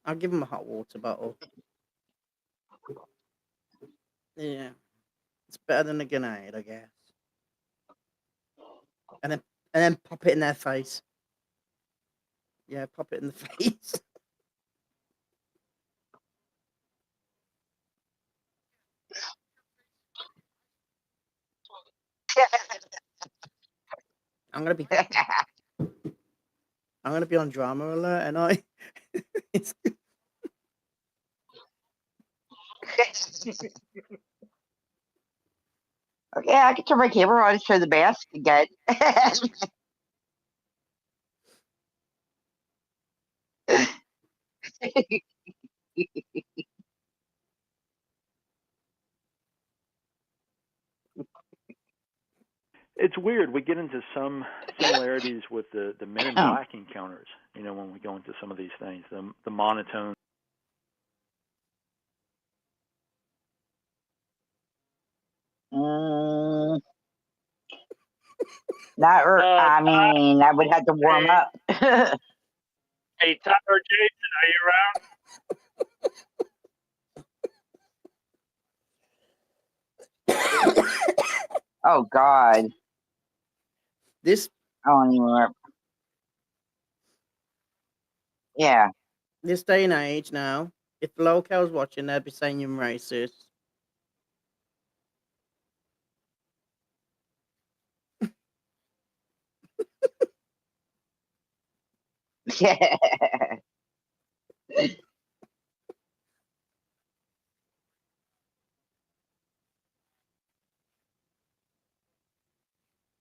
I'll give them a hot water bottle. Yeah, it's better than a grenade, I guess. And then pop it in their face. Yeah, pop it in the face. I'm gonna be I'm gonna be on drama alert, and I. It's, Okay, I can turn my camera on and show the mask again. It's weird. We get into some similarities with the Men in Black encounters. You know, when we go into some of these things, the monotone. Mm, not. I Todd, mean, I would have to warm up. hey, Todd or Jason, are you around? Oh God. This I don't even remember. Yeah. this day and age now, if the locals watching, they'd be saying you're racist. Yeah.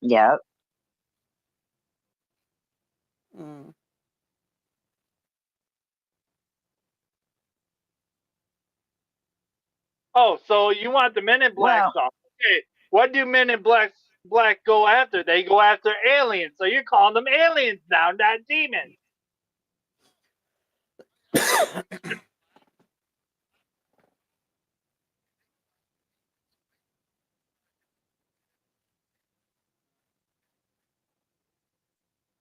Yep. Mm. Oh, so you want the Men in Black Well, song? Okay, what do Men in Black go after? They go after aliens. So you're calling them aliens now, not demons.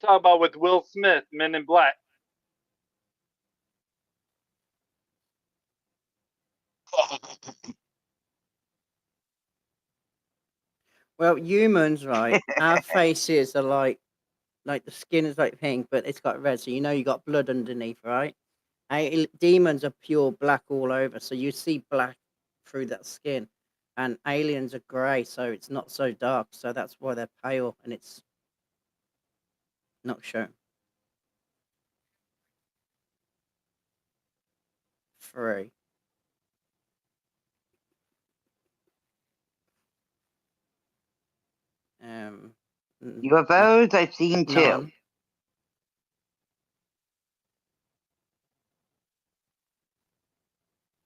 Talk about with Will Smith, Men in Black. Well, humans, right? Our faces are like the skin is like pink, but it's got red, so you know you got blood underneath, right? Demons are pure black all over, so you see black through that skin, and aliens are grey, so it's not so dark. So that's why they're pale, and it's not shown. Free. Um, UFOs I've seen too. none.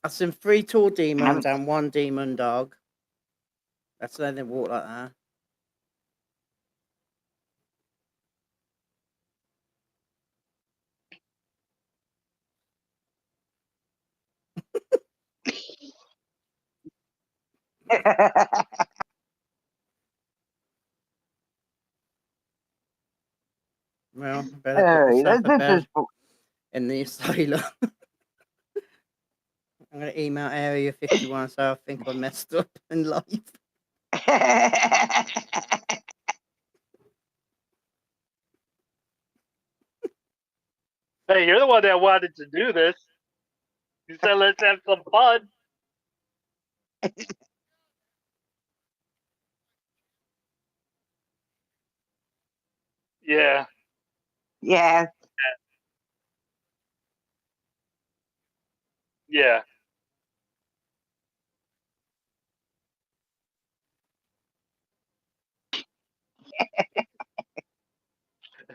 I've seen 3 tall demons and 1 demon dog. That's why they walk like that. Well, I better put Hey, myself to this is bed in the asylum. I'm gonna email Area 51, so I think I messed up in life. Hey, you're the one that wanted to do this. You said let's have some fun. Yeah. yeah. Yeah.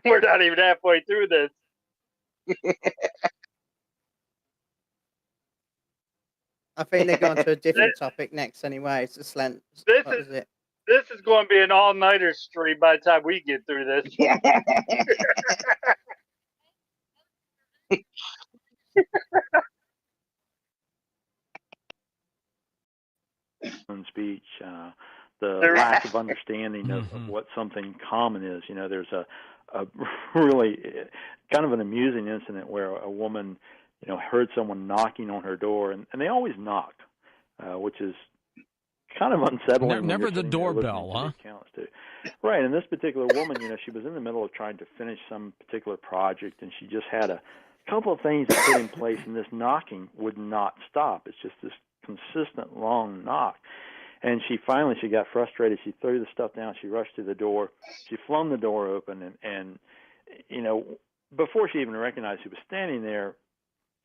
We're not even halfway through this. I think they're going to a different topic next anyway. It's just what is it? This is going to be an all-nighter stream by the time we get through this. Speech, the lack of understanding of what something common is. You know, there's a really kind of an amusing incident where a woman, you know, heard someone knocking on her door, and they always knock, which is kind of unsettling. Never the doorbell, huh? Accounts too. Right, and this particular woman, you know, she was in the middle of trying to finish some particular project, and she just had a couple of things to put in place, and this knocking would not stop. It's just this consistent long knock. And she got frustrated. She threw the stuff down. She rushed to the door. She flung the door open, and you know, before she even recognized who was standing there,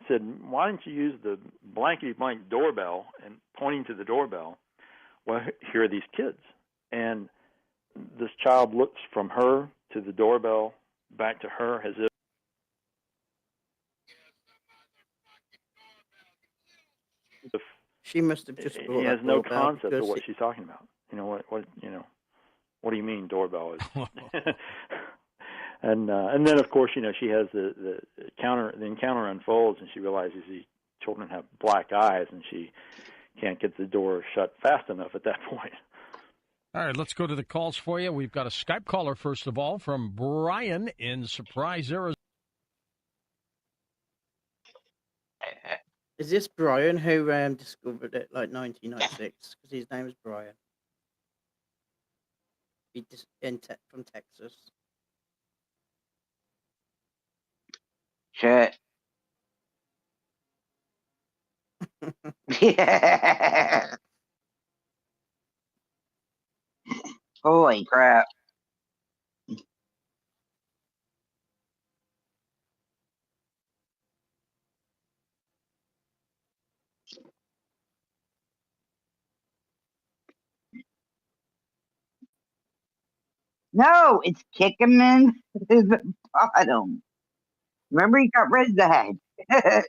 said, "Why didn't you use the blankety blank doorbell?" And pointing to the doorbell. Well, here are these kids, and this child looks from her to the doorbell, back to her, as if She must have just he brought has that no doorbell concept of because what she's talking about. You know what you know. What do you mean doorbell is? And then of course, she has the encounter unfolds, and she realizes these children have black eyes, and she can't get the door shut fast enough at that point. All right, let's go to the calls for you. We've got a Skype caller, first of all, from Brian in Surprise, Arizona. Is this Brian who discovered it like 1996? Because his name is Brian. From Texas. Shit. Yeah. Holy crap. No, it's kick him in the bottom. Remember, he got rid of the head.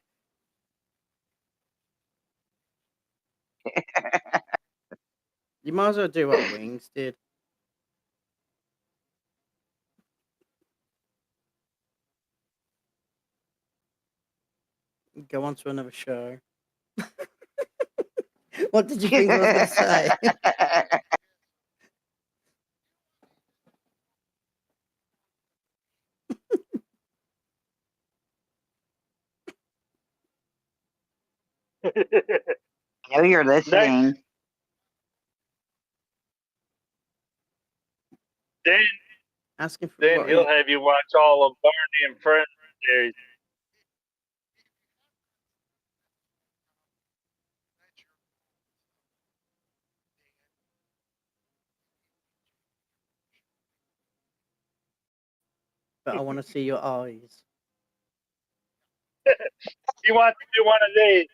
You might as well do what Wings did. Go on to another show. What did you think I was going to say? I know you're listening. Then Asking for then what he'll have you watch all of Barney and Friends series. but I want to see your eyes. He wants to do one of these.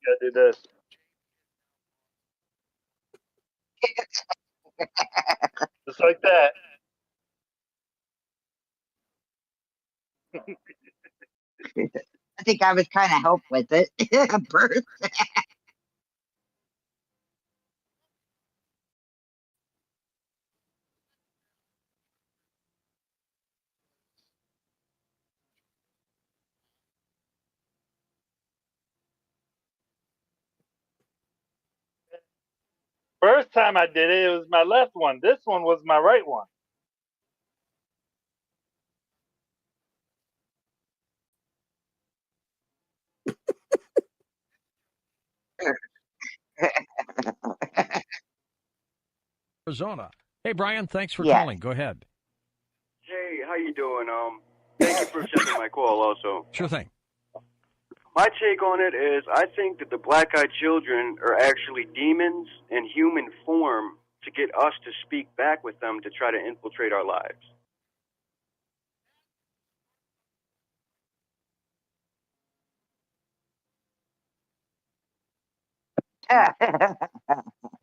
Gotta do this. Just like that. I think I was kind of helped with it at first. First time I did it, it was my left one. This one was my right one. Arizona. Hey, Brian, thanks for Yes. calling. Go ahead. Hey, how you doing? Thank you for accepting my call also. Sure thing. My take on it is I think that the black-eyed children are actually demons in human form to get us to speak back with them to try to infiltrate our lives.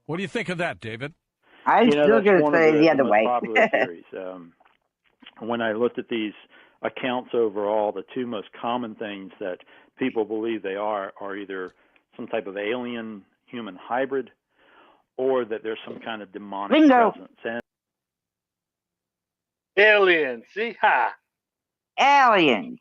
What do you think of that, David? I'm still That's going to one say of the other most way. popular theories. When I looked at these accounts overall, the two most common things that people believe they are either some type of alien human hybrid, or that there's some kind of demonic Bingo. presence. And Aliens. See ha. Aliens.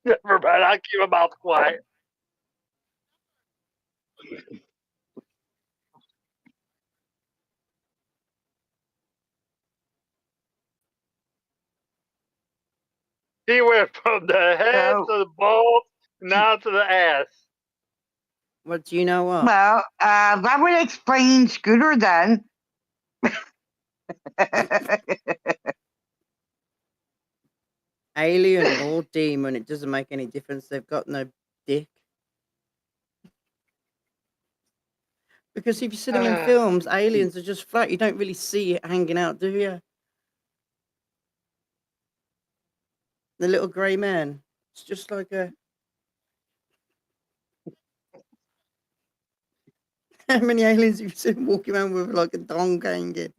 Never mind. I'll keep my mouth quiet. He went from the head So- to the balls, now to the ass. What do you know what? Well, that would explain Scooter then. Alien or demon, it doesn't make any difference. They've got no dick. Because if you see them in films, aliens are just flat. You don't really see it hanging out, do you? The little grey man. It's just like a. How many aliens have you seen walking around with like a dong hanging?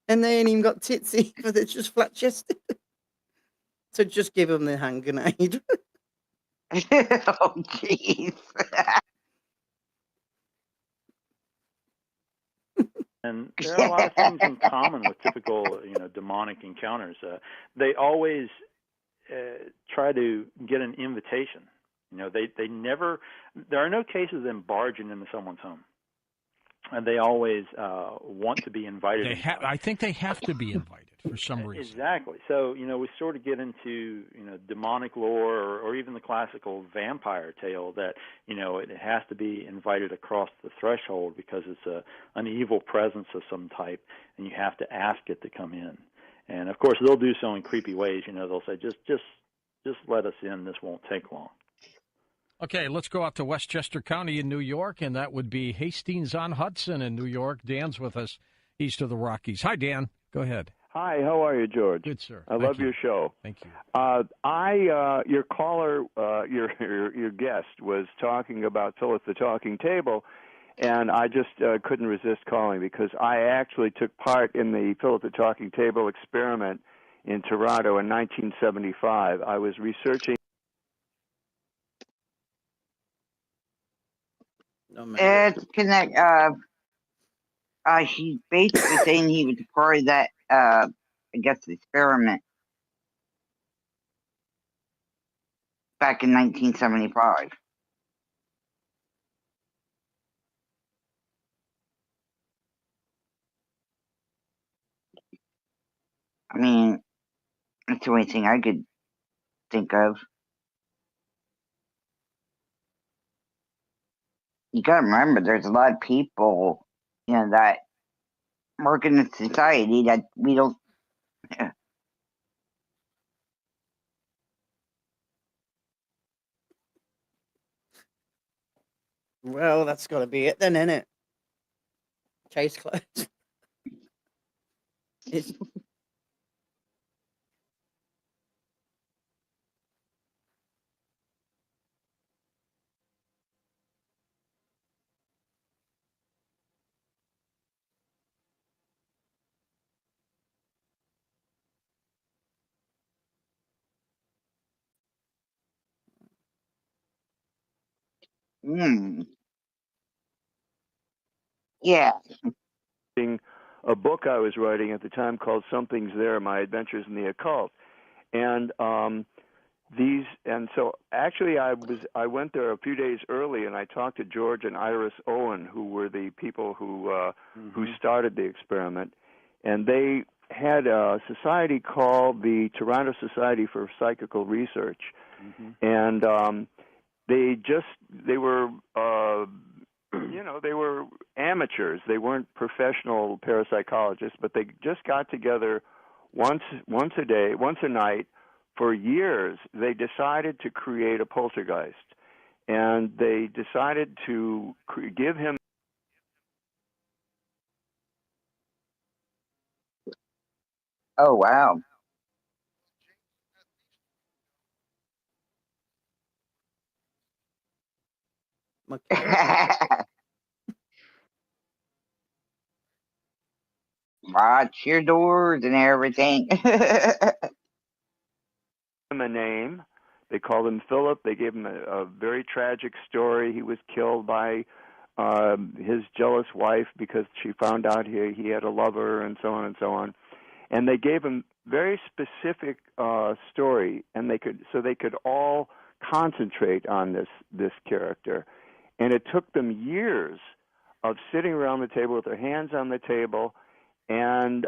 And they ain't even got tits either, they're just flat chested. So just give them the hand grenade. Oh, jeez. And there are a lot of things in common with typical, demonic encounters. They always try to get an invitation. They never. There are no cases of them barging into someone's home, and they always want to be invited. I think they have to be invited for some reason. Exactly. So we sort of get into demonic lore, or even the classical vampire tale that it has to be invited across the threshold because it's an evil presence of some type, and you have to ask it to come in. And of course, they'll do so in creepy ways. They'll say, just let us in. This won't take long. Okay, let's go out to Westchester County in New York, and that would be Hastings-on-Hudson in New York. Dan's with us east of the Rockies. Hi, Dan. Go ahead. Hi, how are you, George? Good, sir. I love your show. Thank you. Your caller, your guest was talking about Phil at the Talking Table, and I just couldn't resist calling because I actually took part in the Phil at the Talking Table experiment in Toronto in 1975. I was researching. It's connect. He's basically saying he was a part of that. I guess the experiment back in 1975. I mean, that's the only thing I could think of. You gotta remember, there's a lot of people, that work in the society that we don't. Well, that's got to be it then, isn't it? Case closed. It's... Yeah. A book I was writing at the time called Something's There, My Adventures in the Occult. And so actually I went there a few days early, and I talked to George and Iris Owen, who were the people who started the experiment, and they had a society called the Toronto Society for Psychical Research, and they were they were amateurs. They weren't professional parapsychologists, but they just got together once a day, once a night. For years, they decided to create a poltergeist, and they decided to give him. Oh, wow. Watch your doors and everything. Him a name. They called him Philip. They gave him a very tragic story. He was killed by his jealous wife because she found out he had a lover, and so on and so on. And they gave him very specific story, and they could all concentrate on this character. And it took them years of sitting around the table with their hands on the table and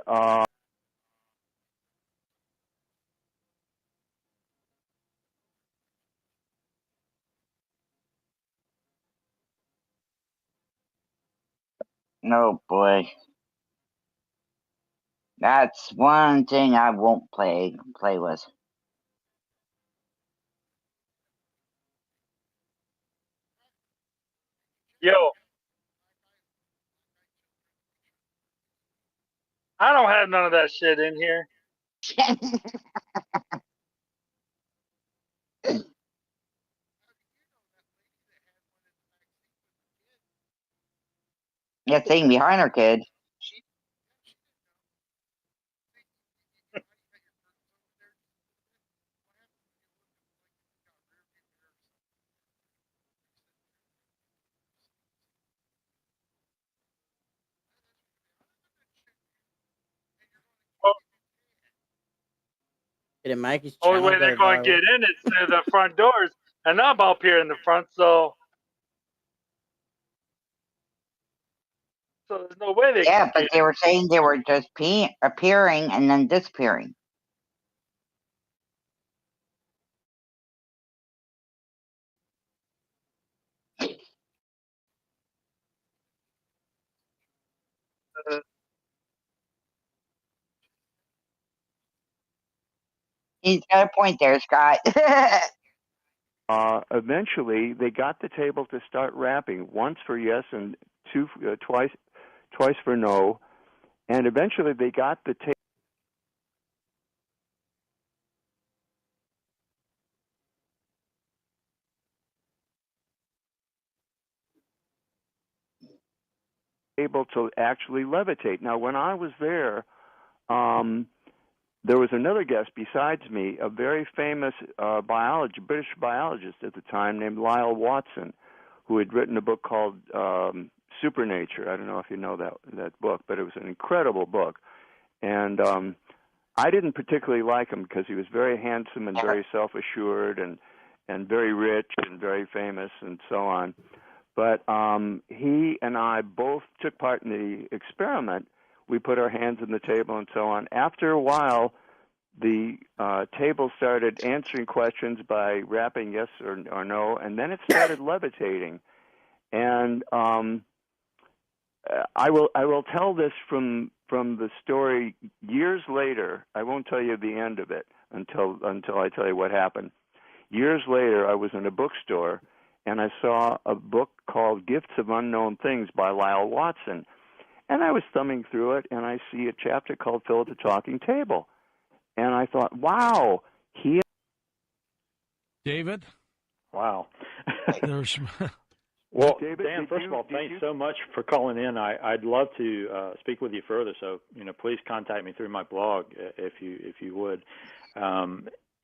Oh boy. That's one thing I won't play with. Yo, I don't have none of that shit in here. Yeah, sitting behind her kid. Didn't make his Only channel way they're go going to viral. get in is through the front doors, and I'm up here in the front, so there's no way they Yeah, can but get they in. were saying they were just appearing and then disappearing. Uh, He's got a point there, Scott. Eventually, they got the table to start rapping, once for yes and twice for no, and eventually they got the table to actually levitate. Now, when I was there, there was another guest besides me, a very famous British biologist at the time named Lyle Watson, who had written a book called Supernature. I don't know if you know that book, but it was an incredible book. And I didn't particularly like him because he was very handsome and very self-assured and very rich and very famous and so on. But he and I both took part in the experiment. We put our hands on the table and so on. After a while, the table started answering questions by rapping yes or no, and then it started levitating. And I will tell this from the story years later. I won't tell you the end of it until I tell you what happened. Years later, I was in a bookstore and I saw a book called Gifts of Unknown Things by Lyle Watson. And I was thumbing through it, and I see a chapter called Philip the Talking Table. And I thought, wow, he... David? Wow. There's... Well, David, Dan, first of all, thanks so much for calling in. I'd love to speak with you further. So, please contact me through my blog if you would.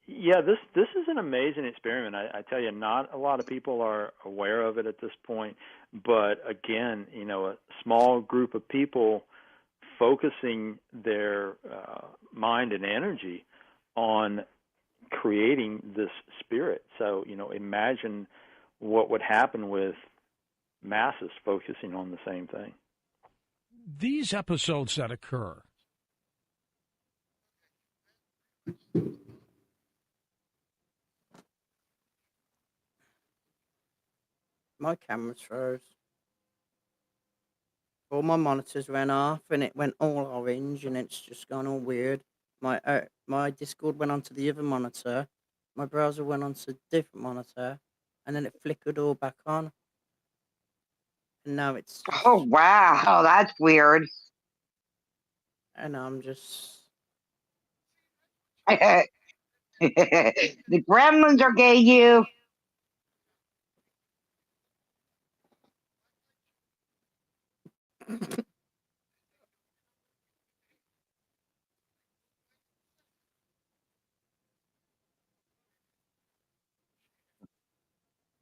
Yeah, this is an amazing experiment. I tell you, not a lot of people are aware of it at this point. But again, a small group of people focusing their mind and energy on creating this spirit. So, imagine what would happen with masses focusing on the same thing. These episodes that occur, My camera's froze. All my monitors went off and it went all orange and it's just gone all weird. My Discord went onto the other monitor, my browser went onto a different monitor, and then it flickered all back on. And now it's just, Oh, wow. That's weird. and I'm just The gremlins are getting you.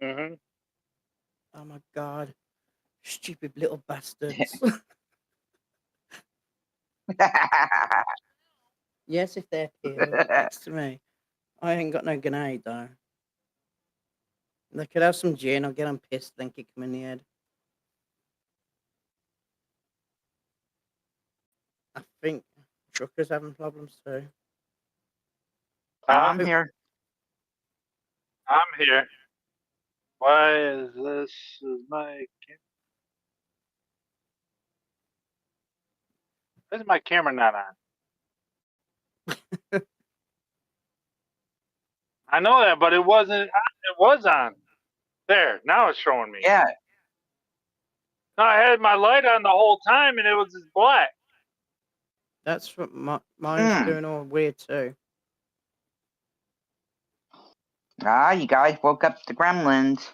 mm-hmm. oh my god, stupid little bastards. Yes, if they appear right next to me. I ain't got no grenade though. They could have some gin, I'll get them pissed, then kick them in the head. I think truckers having problems too. I'm here. I'm here. Why is this? Is my Why is my camera not on? I know that, but it wasn't. It was on. There, now it's showing me. Yeah. No, I had my light on the whole time, and it was just black. That's what mine's Mm. doing all weird too. Ah, you guys woke up the gremlins.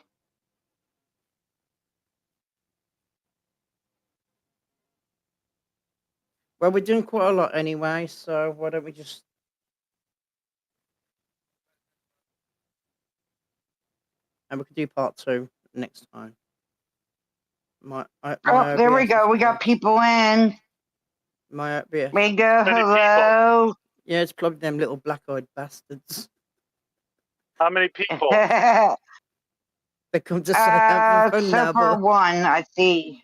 Well, we're doing quite a lot anyway, so why don't we just... And we could do part 2 next time. My Oh, there we OBS go. is We got plugged. people in. My OBS. Bingo, Many people. hello. Yeah, it's plugged them little black-eyed bastards. How many people? They come to say have fun so now, far but one, I see.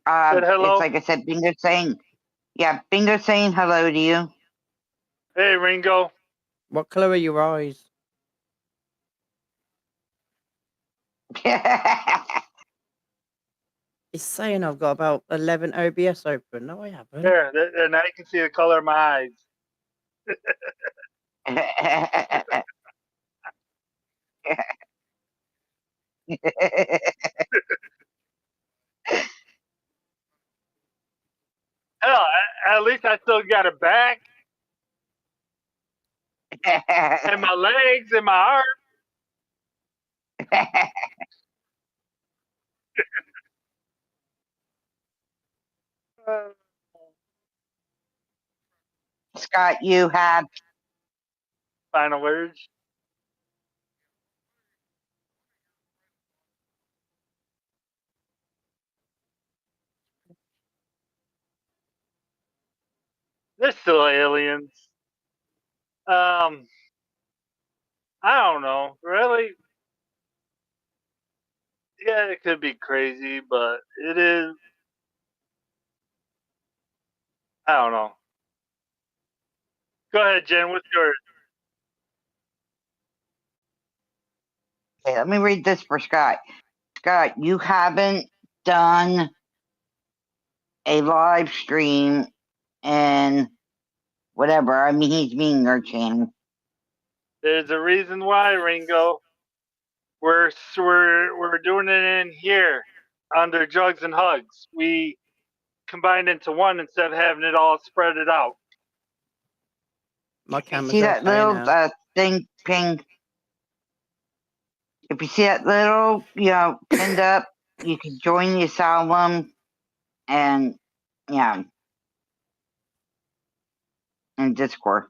Said hello. It's like I said, Bingo saying, yeah, Bingo saying hello to you. Hey, Ringo. what colour are your eyes? It's saying I've got about 11 OBS open. No, I haven't. There, now you can see the color of my eyes. Hell, at least I still got a back and my legs and my arms. Scott, you have Final words. They're still aliens. I don't know. Really? Yeah, it could be crazy, but it is. I don't know. Go ahead, Jen. What's yours? okay, let me read this for Scott. Scott, you haven't done a live stream in whatever. I mean, he's meaning your channel. There's a reason why, Ringo. We're doing it in here under Jugs and Hugs. We combined into one instead of having it all spread it out. My You camera's see that okay little now. thing ping? If you see that little, pinned up, you can join the asylum and, yeah, in Discord.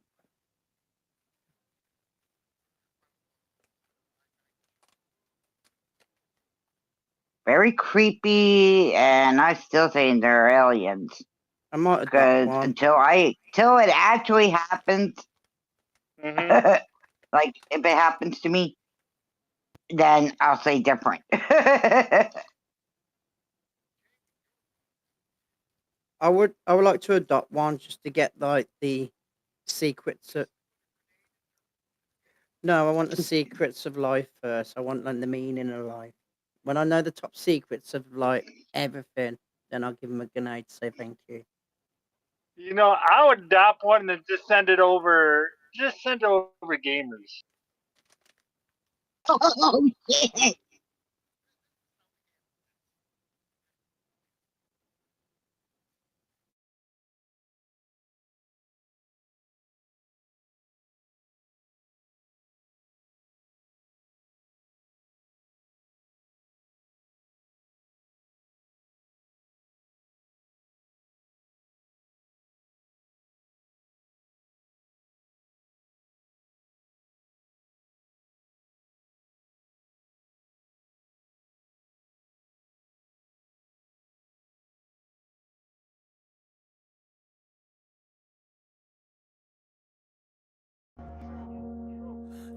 Very creepy, and I still think they're aliens. I might have got Because one. until it actually happens, Mm-hmm. like if it happens to me, then I'll say different. I would like to adopt one just to get like the secrets of... No, I want the secrets of life first. I want like the meaning of life. When I know the top secrets of like everything, then I'll give them a grenade to say thank you. You know, I would adopt one and just send it over. Just send it over gamers. Oh shit!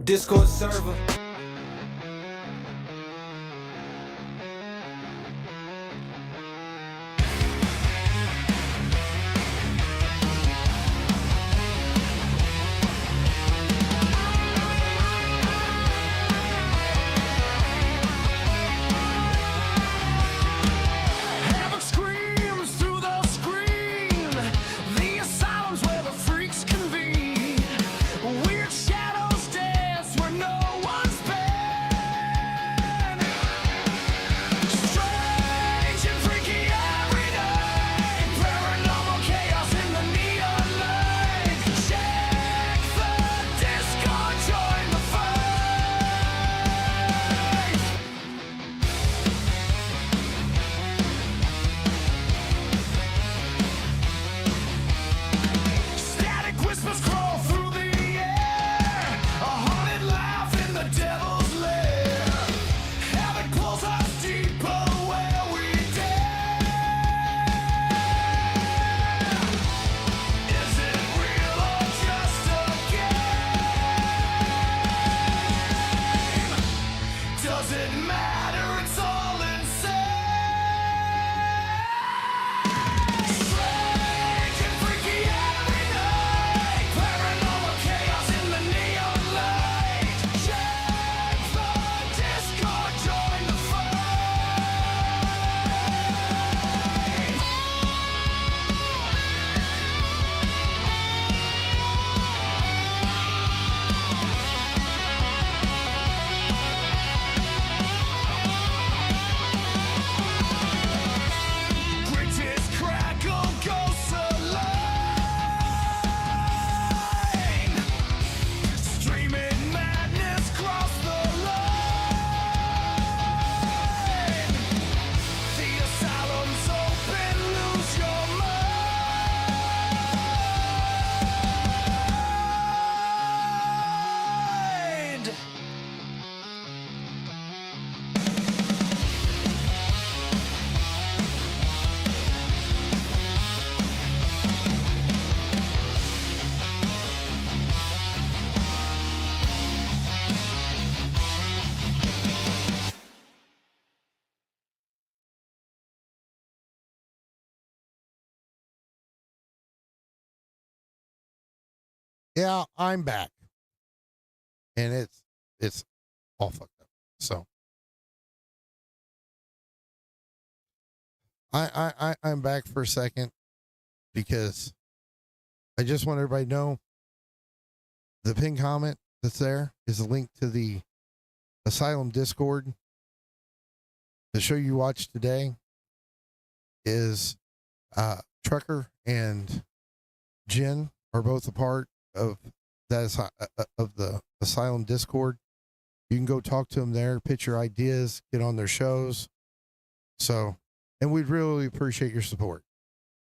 Discord server. HaVoC screams through the screen. The asylum's where the freaks convene. Weird shadows dance where no one's yeah, I'm back. And it's all fucked up. So I'm back for a second because I just want everybody to know the pinned comment that's there is a link to the Asylum Discord. The show you watched today is Trucker and Jen are both a part of that of the Asylum Discord. You can go talk to them there, pitch your ideas, get on their shows. So, and we'd really appreciate your support.